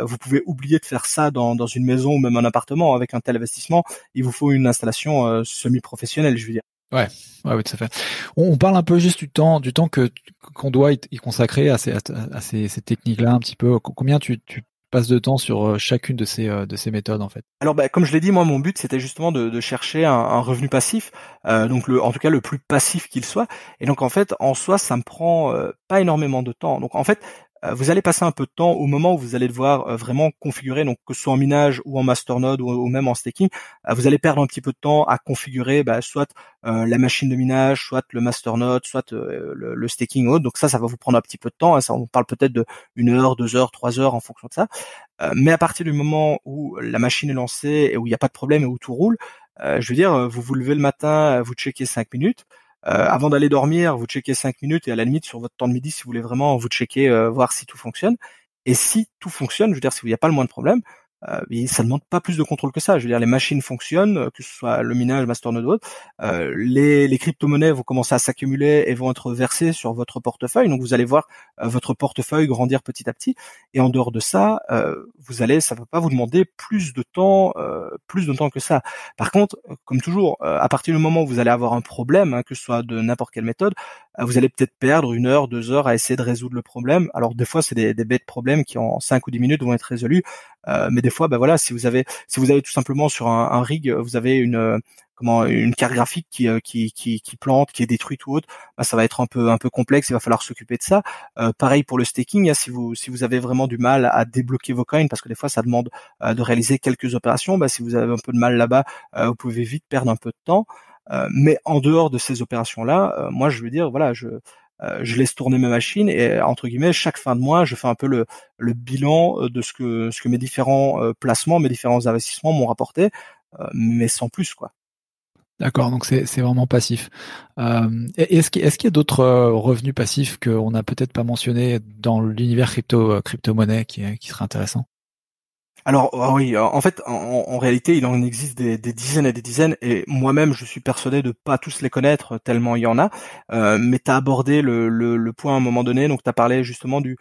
vous pouvez oublier de faire ça dans une maison ou même un appartement. Avec un tel investissement, il vous faut une installation semi-professionnelle, je veux dire. Ouais, tout à fait. On parle un peu juste du temps qu'on doit y consacrer à ces techniques-là un petit peu. Combien tu passes de temps sur chacune de ces méthodes en fait? Alors comme je l'ai dit, moi mon but c'était justement de chercher un revenu passif, donc en tout cas le plus passif qu'il soit. Et donc en fait en soi ça me prend pas énormément de temps. Donc en fait vous allez passer un peu de temps au moment où vous allez devoir vraiment configurer, donc que ce soit en minage ou en masternode ou même en staking, vous allez perdre un petit peu de temps à configurer soit la machine de minage, soit le masternode, soit le staking ou autre. Donc ça va vous prendre un petit peu de temps. Ça, on parle peut-être de 1 heure, 2 heures, 3 heures en fonction de ça. Mais à partir du moment où la machine est lancée et où il n'y a pas de problème et où tout roule, je veux dire, vous levez le matin, vous checkez 5 minutes. Avant d'aller dormir, vous checkez 5 minutes et à la limite sur votre temps de midi, si vous voulez vraiment, vous checkez voir si tout fonctionne. Et si tout fonctionne, je veux dire, si il n'y a pas le moindre problème, ça ne demande pas plus de contrôle que ça. Je veux dire, les machines fonctionnent, que ce soit le minage, masternode ou autre. Les crypto-monnaies vont commencer à s'accumuler et vont être versées sur votre portefeuille. Donc vous allez voir votre portefeuille grandir petit à petit. Et en dehors de ça, ça va pas vous demander plus de temps que ça. Par contre, comme toujours, à partir du moment où vous allez avoir un problème, que ce soit de n'importe quelle méthode, vous allez peut-être perdre 1 heure, 2 heures à essayer de résoudre le problème. Alors des fois, c'est des bêtes problèmes qui en 5 ou 10 minutes vont être résolus. Mais des fois, voilà, si vous avez tout simplement sur un rig, vous avez une carte graphique qui plante, qui est détruite ou autre, ça va être un peu complexe. Il va falloir s'occuper de ça. Pareil pour le staking, si vous avez vraiment du mal à débloquer vos coins, parce que des fois ça demande de réaliser quelques opérations, si vous avez un peu de mal là-bas, vous pouvez vite perdre un peu de temps. Mais en dehors de ces opérations-là, moi je veux dire, voilà, je laisse tourner mes machines et entre guillemets chaque fin de mois je fais un peu le bilan de ce que mes différents placements, mes différents investissements m'ont rapporté, mais sans plus quoi. D'accord, donc c'est vraiment passif. Est-ce qu'il y a d'autres revenus passifs qu'on n'a peut-être pas mentionné dans l'univers crypto-monnaie qui serait intéressant? Alors oui, en fait, en réalité, il en existe des dizaines et des dizaines, et moi-même, je suis persuadé de pas tous les connaître tellement il y en a. Mais tu as abordé le point à un moment donné, donc tu as parlé justement du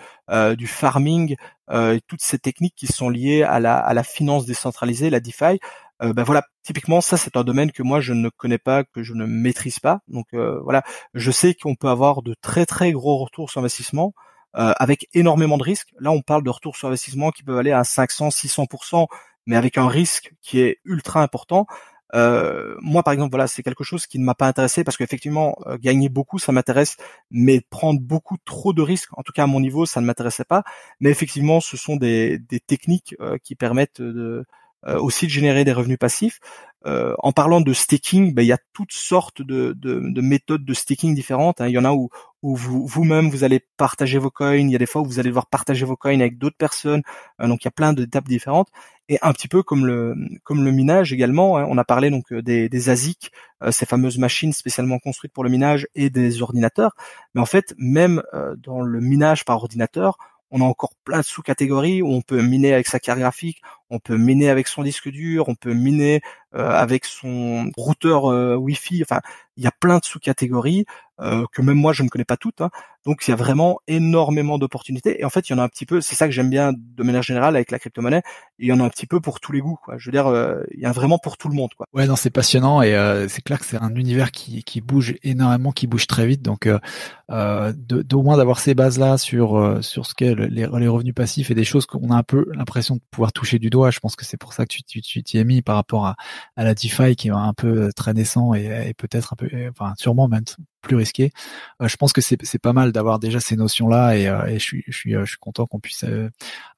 farming, et toutes ces techniques qui sont liées à la finance décentralisée, la DeFi. Voilà, typiquement, ça c'est un domaine que moi je ne connais pas, que je ne maîtrise pas. Donc voilà, je sais qu'on peut avoir de très très gros retours sur investissement, avec énormément de risques. Là, on parle de retours sur investissement qui peuvent aller à 500, 600%, mais avec un risque qui est ultra important. Moi, par exemple, voilà, c'est quelque chose qui ne m'a pas intéressé parce qu'effectivement, gagner beaucoup, ça m'intéresse, mais prendre beaucoup trop de risques, en tout cas à mon niveau, ça ne m'intéressait pas. Mais effectivement, ce sont des techniques qui permettent aussi de générer des revenus passifs. En parlant de staking, il y a toutes sortes de méthodes de staking différentes. Il y en a où vous-même vous allez partager vos coins. Il y a des fois où vous allez devoir partager vos coins avec d'autres personnes. Donc il y a plein d'étapes différentes. Et un petit peu comme le minage également. On a parlé donc des ASIC, ces fameuses machines spécialement construites pour le minage, et des ordinateurs. Mais en fait, même dans le minage par ordinateur, on a encore plein de sous-catégories où on peut miner avec sa carte graphique, on peut miner avec son disque dur, on peut miner avec son routeur Wi-Fi. Enfin, il y a plein de sous-catégories que même moi je ne connais pas toutes. Donc il y a vraiment énormément d'opportunités. Et en fait, il y en a un petit peu. C'est ça que j'aime bien de manière générale avec la crypto-monnaie. Il y en a un petit peu pour tous les goûts, quoi. Je veux dire, il y en a vraiment pour tout le monde, quoi. Ouais, non, c'est passionnant et c'est clair que c'est un univers qui bouge énormément, qui bouge très vite. Donc, d'au moins d'avoir ces bases-là sur ce qu'est les revenus passifs et des choses qu'on a un peu l'impression de pouvoir toucher du doigt. Je pense que c'est pour ça que tu t'y es mis par rapport à la DeFi qui est un peu très naissant et peut-être un peu, enfin, sûrement même plus risqué. Je pense que c'est pas mal d'avoir déjà ces notions-là et je suis content qu'on puisse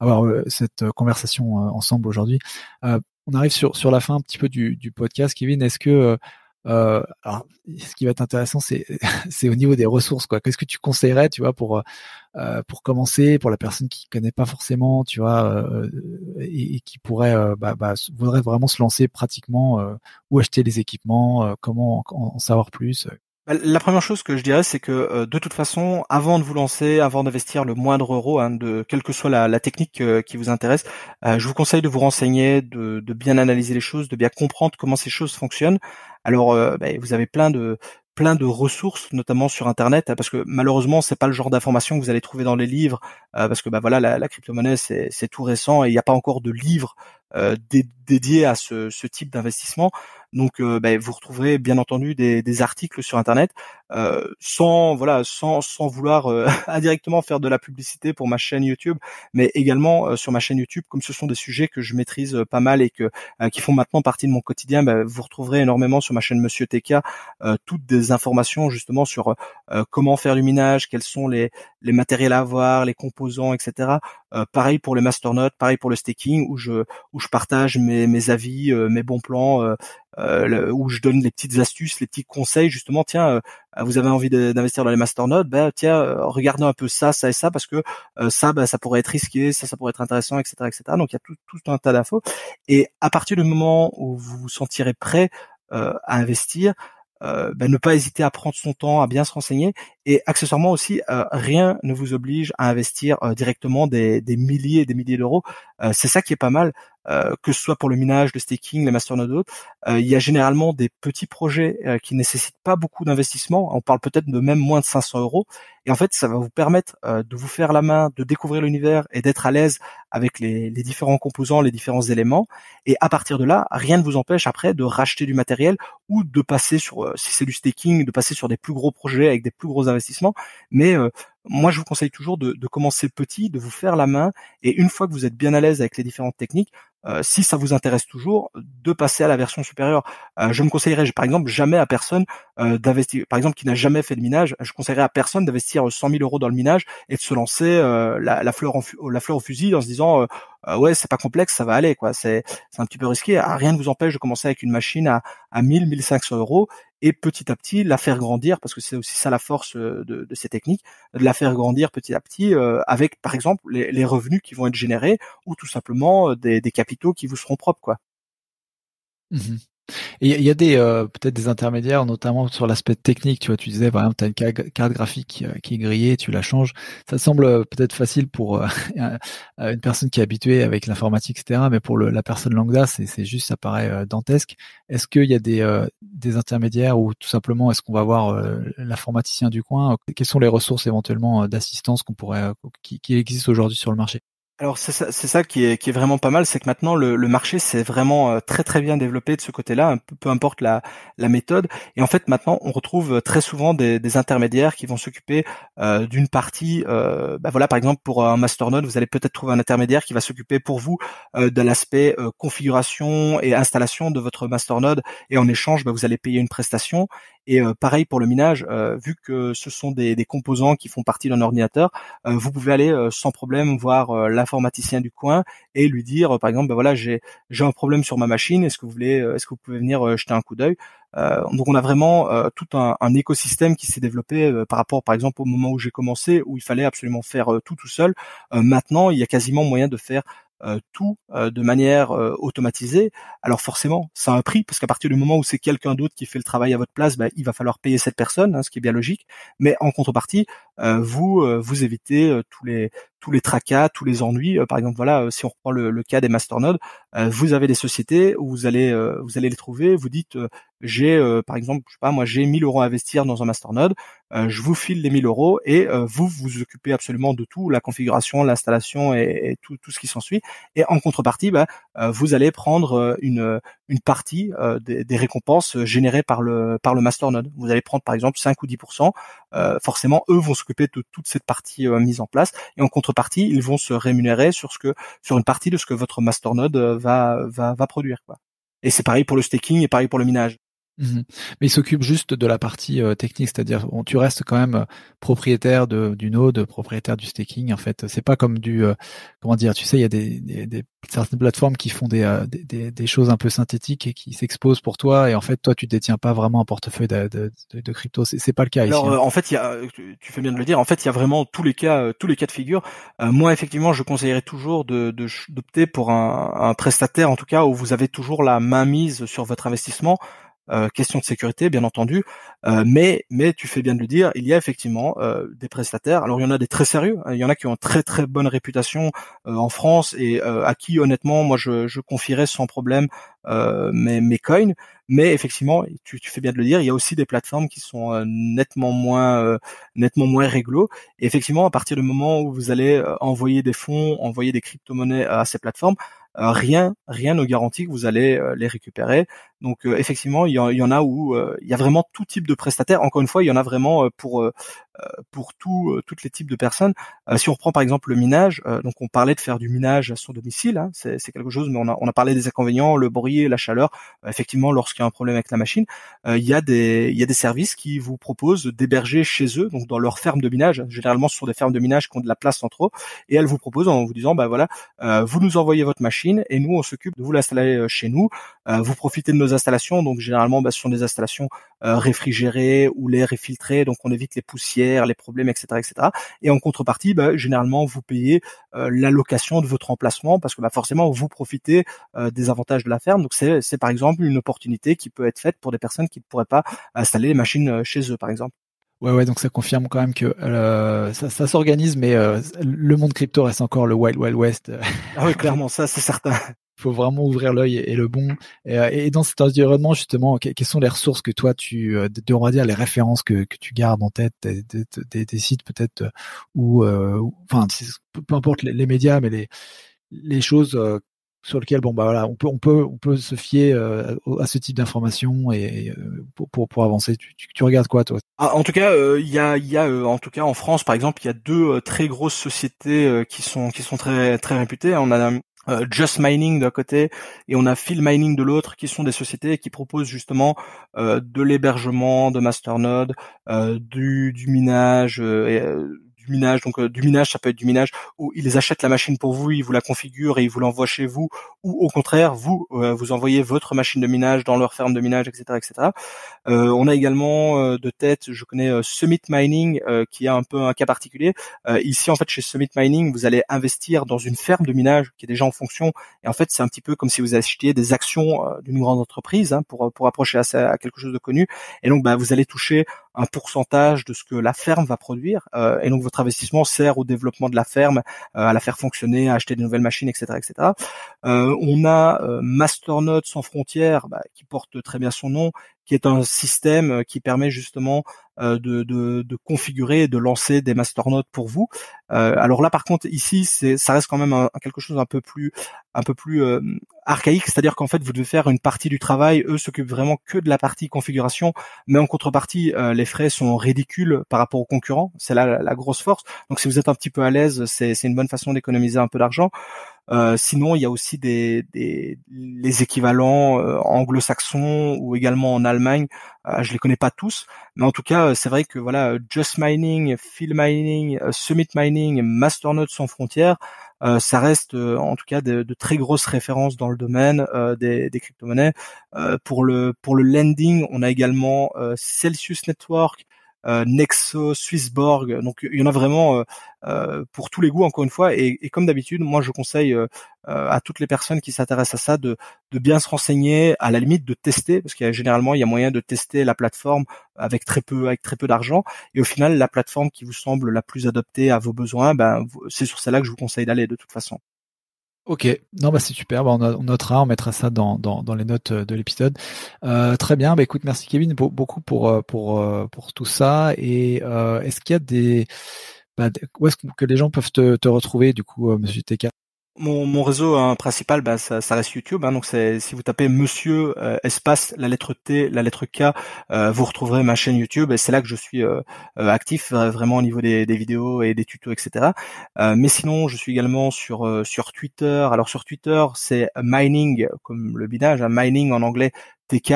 avoir cette conversation ensemble aujourd'hui. On arrive sur la fin un petit peu du podcast, Kevin. Est-ce que alors, ce qui va être intéressant, c'est c'est au niveau des ressources, quoi. Qu'est-ce que tu conseillerais, tu vois, pour commencer, pour la personne qui connaît pas forcément, tu vois, et qui pourrait voudrait vraiment se lancer pratiquement, où acheter les équipements, comment en savoir plus. La première chose que je dirais, c'est que de toute façon, avant de vous lancer, avant d'investir le moindre euro, de quelle que soit la technique qui vous intéresse, je vous conseille de vous renseigner, de bien analyser les choses, de bien comprendre comment ces choses fonctionnent. Alors, vous avez plein de ressources, notamment sur Internet, parce que malheureusement, c'est pas le genre d'information que vous allez trouver dans les livres, parce que voilà, la crypto-monnaie, c'est tout récent et il n'y a pas encore de livres dédiés à ce type d'investissement. Donc, vous retrouverez bien entendu des articles sur Internet, sans vouloir indirectement faire de la publicité pour ma chaîne YouTube, mais également sur ma chaîne YouTube, comme ce sont des sujets que je maîtrise pas mal et qui font maintenant partie de mon quotidien, vous retrouverez énormément sur ma chaîne Monsieur TK toutes des informations justement sur comment faire du minage, quels sont les matériels à avoir, les composants, etc. Pareil pour les masternodes, pareil pour le staking, où je partage mes avis, mes bons plans, où je donne les petites astuces, les petits conseils, justement. Tiens, vous avez envie d'investir dans les masternodes, regardez un peu ça et ça, parce que ça pourrait être risqué, ça pourrait être intéressant, etc., etc. Donc il y a tout un tas d'infos. Et à partir du moment où vous vous sentirez prêt à investir, ne pas hésiter à prendre son temps, à bien se renseigner, et accessoirement aussi, rien ne vous oblige à investir directement des milliers et des milliers d'euros. C'est ça qui est pas mal, que ce soit pour le minage, le staking, les masternodes ou autres. Il y a généralement des petits projets qui nécessitent pas beaucoup d'investissement. On parle peut-être de même moins de 500 euros. Et en fait, ça va vous permettre de vous faire la main, de découvrir l'univers et d'être à l'aise avec les différents composants, les différents éléments. Et à partir de là, rien ne vous empêche après de racheter du matériel ou de passer sur, si c'est du staking, de passer sur des plus gros projets avec des plus gros investissements. Mais moi, je vous conseille toujours de commencer petit, de vous faire la main, et une fois que vous êtes bien à l'aise avec les différentes techniques, si ça vous intéresse toujours, de passer à la version supérieure. Je ne conseillerais, par exemple, jamais à personne d'investir, par exemple, qui n'a jamais fait de minage, je conseillerais à personne d'investir 100 000 euros dans le minage et de se lancer la fleur au fusil en se disant ouais, c'est pas complexe, ça va aller, quoi. C'est un petit peu risqué. Rien ne vous empêche de commencer avec une machine à 1 500 euros, et petit à petit la faire grandir, parce que c'est aussi ça la force de ces techniques, de la faire grandir petit à petit avec, par exemple, les revenus qui vont être générés, ou tout simplement des capitaux qui vous seront propres, quoi. Mhm. Et il y a des peut-être des intermédiaires, notamment sur l'aspect technique. Tu vois, tu disais par exemple, tu as une carte graphique qui est grillée, tu la changes. Ça semble peut-être facile pour une personne qui est habituée avec l'informatique, etc. Mais pour la personne lambda, c'est juste, ça paraît dantesque. Est-ce qu'il y a des intermédiaires, ou tout simplement est-ce qu'on va voir l'informaticien du coin? Quelles sont les ressources éventuellement d'assistance qu'on pourrait qui existent aujourd'hui sur le marché? Alors c'est ça qui est vraiment pas mal, c'est que maintenant le marché s'est vraiment très très bien développé de ce côté-là, peu importe la méthode. Et en fait maintenant on retrouve très souvent des intermédiaires qui vont s'occuper d'une partie. Par exemple, pour un masternode, vous allez peut-être trouver un intermédiaire qui va s'occuper pour vous de l'aspect configuration et installation de votre masternode, et en échange vous allez payer une prestation. Et pareil pour le minage, vu que ce sont des composants qui font partie d'un ordinateur, vous pouvez aller sans problème voir l'informaticien du coin et lui dire, par exemple, j'ai un problème sur ma machine, est-ce que vous pouvez venir jeter un coup d'œil? Donc on a vraiment tout un écosystème qui s'est développé par rapport, par exemple, au moment où j'ai commencé, où il fallait absolument faire tout seul. Maintenant, il y a quasiment moyen de faire tout de manière automatisée. Alors forcément, ça a un prix, parce qu'à partir du moment où c'est quelqu'un d'autre qui fait le travail à votre place, il va falloir payer cette personne, ce qui est bien logique. Mais en contrepartie, vous évitez tous les tracas, tous les ennuis. Par exemple, si on reprend le cas des masternodes, vous avez des sociétés où vous allez les trouver. Vous dites j'ai par exemple, je sais pas moi, j'ai 1 000 euros à investir dans un masternode. Je vous file les 1 000 euros, et vous vous occupez absolument de tout, la configuration, l'installation et tout ce qui s'ensuit. Et en contrepartie, vous allez prendre une partie des récompenses générées par le masternode. Vous allez prendre par exemple 5 ou 10%. Forcément, eux vont s'occuper de toute cette partie mise en place, et en contrepartie, ils vont se rémunérer sur une partie de ce que votre masternode va produire, quoi. Et c'est pareil pour le staking et pareil pour le minage. Mhm. Mais il s'occupe juste de la partie technique, c'est-à-dire tu restes quand même propriétaire du node, propriétaire du staking. En fait, c'est pas comme comment dire, tu sais, il y a des certaines plateformes qui font des choses un peu synthétiques et qui s'exposent pour toi. Et en fait, toi, tu détiens pas vraiment un portefeuille de crypto. C'est pas le cas ici. Alors en fait, tu fais bien de le dire. En fait, il y a vraiment tous les cas de figure. Moi, effectivement, je conseillerais toujours d'opter pour un prestataire, en tout cas, où vous avez toujours la main mise sur votre investissement. Question de sécurité, bien entendu, mais tu fais bien de le dire, il y a effectivement des prestataires. Alors il y en a des très sérieux, il y en a qui ont une très très bonne réputation en France, et à qui honnêtement moi je confierais sans problème mes coins. Mais effectivement, tu fais bien de le dire, il y a aussi des plateformes qui sont nettement moins réglo. Et effectivement, à partir du moment où vous allez envoyer des fonds, envoyer des crypto-monnaies à ces plateformes, rien ne garantit que vous allez les récupérer. Donc effectivement, il y en a où il y a vraiment tout type de prestataires. Encore une fois, il y en a vraiment pour toutes les types de personnes. Si on reprend par exemple le minage, donc on parlait de faire du minage à son domicile, hein, c'est quelque chose, mais on a parlé des inconvénients, le bruit, la chaleur. Effectivement, lorsqu'il y a un problème avec la machine, il y a des services qui vous proposent d'héberger chez eux, donc dans leur ferme de minage. Généralement, ce sont des fermes de minage qui ont de la place entre eux, et elles vous proposent en vous disant, bah voilà, vous nous envoyez votre machine et nous on s'occupe de vous l'installer chez nous. Vous profitez de nos installations, donc généralement, ce sont des installations réfrigérées où l'air est filtré, donc on évite les poussières, les problèmes, etc., etc. Et en contrepartie, généralement, vous payez la location de votre emplacement parce que forcément, vous profitez des avantages de la ferme. Donc c'est par exemple une opportunité qui peut être faite pour des personnes qui ne pourraient pas installer les machines chez eux, par exemple. Ouais, donc ça confirme quand même que ça s'organise, mais le monde crypto reste encore le Wild Wild West. Ah oui, clairement, ça c'est certain. Il faut vraiment ouvrir l'œil et le bon. Et dans cet environnement, justement, quelles sont les ressources que toi, on va dire les références que tu gardes en tête, des sites peut-être, enfin, peu importe les médias, mais les choses sur lesquelles voilà, on peut se fier à ce type d'informations et pour avancer. Tu regardes quoi, toi? En tout cas, il y a en tout cas en France, par exemple, il y a deux très grosses sociétés qui sont très très réputées. On a Just Mining d'un côté et on a Phil Mining de l'autre, qui sont des sociétés qui proposent justement de l'hébergement de masternode, du minage du minage. Donc du minage, ça peut être du minage où ils achètent la machine pour vous, ils vous la configurent et ils vous l'envoient chez vous, ou au contraire vous vous envoyez votre machine de minage dans leur ferme de minage, etc., etc. On a également de tête, je connais Summit Mining qui a un peu un cas particulier. Ici en fait chez Summit Mining, vous allez investir dans une ferme de minage qui est déjà en fonction, et en fait c'est un petit peu comme si vous achetiez des actions d'une grande entreprise, hein, pour approcher à quelque chose de connu, et donc vous allez toucher un pourcentage de ce que la ferme va produire, et donc votre investissement sert au développement de la ferme, à la faire fonctionner, à acheter de nouvelles machines, etc., etc. On a Masternode sans frontières, qui porte très bien son nom, qui est un système qui permet justement de configurer et de lancer des masternodes pour vous. Alors là, par contre, ici, ça reste quand même quelque chose un peu plus archaïque, c'est-à-dire qu'en fait, vous devez faire une partie du travail. Eux s'occupent vraiment que de la partie configuration, mais en contrepartie, les frais sont ridicules par rapport aux concurrents. C'est là la grosse force. Donc, si vous êtes un petit peu à l'aise, c'est une bonne façon d'économiser un peu d'argent. Sinon, il y a aussi les équivalents anglo-saxons ou également en Allemagne. Je les connais pas tous, mais en tout cas, c'est vrai que voilà, Just Mining, Phil Mining, Summit Mining, Masternode sans frontières, ça reste en tout cas de très grosses références dans le domaine des crypto-monnaies. Pour le lending, on a également Celsius Network, Nexo, Swissborg. Donc il y en a vraiment pour tous les goûts, encore une fois, et comme d'habitude, moi je conseille à toutes les personnes qui s'intéressent à ça de bien se renseigner, à la limite de tester, parce qu'il y a généralement moyen de tester la plateforme avec très peu d'argent, et au final la plateforme qui vous semble la plus adaptée à vos besoins, c'est sur celle-là que je vous conseille d'aller de toute façon. Ok, non c'est super, on notera, on mettra ça dans les notes de l'épisode. Très bien, écoute, merci Kevin beaucoup pour tout ça. Et est-ce qu'il y a où est-ce que les gens peuvent te retrouver du coup, Monsieur TK? Mon réseau principal, ça reste YouTube. Donc si vous tapez Monsieur espace la lettre T, la lettre K, vous retrouverez ma chaîne YouTube. Et c'est là que je suis actif vraiment au niveau des vidéos et des tutos, etc. Mais sinon, je suis également sur Twitter. Alors sur Twitter, c'est mining comme le binage, mining en anglais. TK.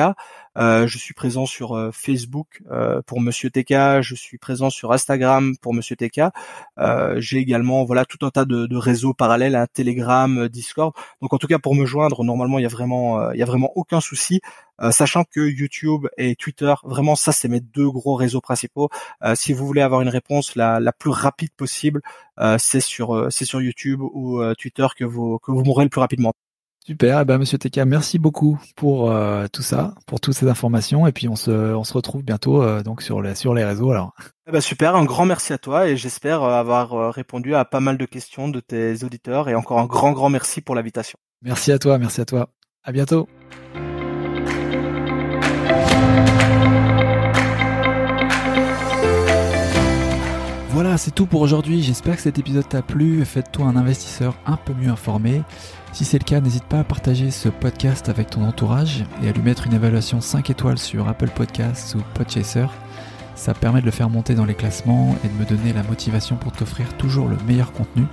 Je suis présent sur Facebook pour Monsieur TK. Je suis présent sur Instagram pour Monsieur TK. J'ai également tout un tas de réseaux parallèles, Telegram, Discord. Donc en tout cas pour me joindre, normalement il y a vraiment aucun souci. Sachant que YouTube et Twitter, vraiment ça c'est mes deux gros réseaux principaux. Si vous voulez avoir une réponse la plus rapide possible, c'est sur YouTube ou Twitter que vous m'aurez le plus rapidement. Super, Monsieur TK, merci beaucoup pour tout ça, pour toutes ces informations, et puis on se retrouve bientôt donc sur les réseaux alors. Super, un grand merci à toi, et j'espère avoir répondu à pas mal de questions de tes auditeurs, et encore un grand merci pour l'invitation. Merci à toi, à bientôt. Voilà, c'est tout pour aujourd'hui. J'espère que cet épisode t'a plu. Fais-toi un investisseur un peu mieux informé. Si c'est le cas, n'hésite pas à partager ce podcast avec ton entourage et à lui mettre une évaluation 5 étoiles sur Apple Podcasts ou Podchaser. Ça permet de le faire monter dans les classements et de me donner la motivation pour t'offrir toujours le meilleur contenu.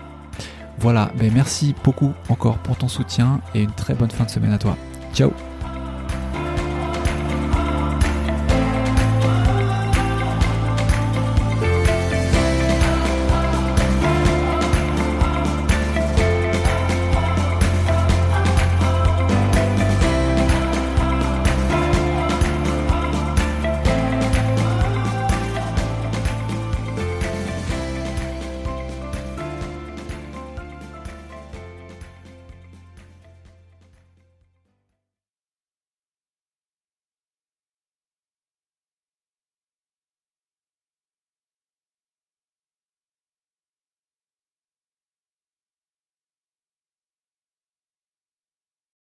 Voilà, merci beaucoup encore pour ton soutien et une très bonne fin de semaine à toi. Ciao!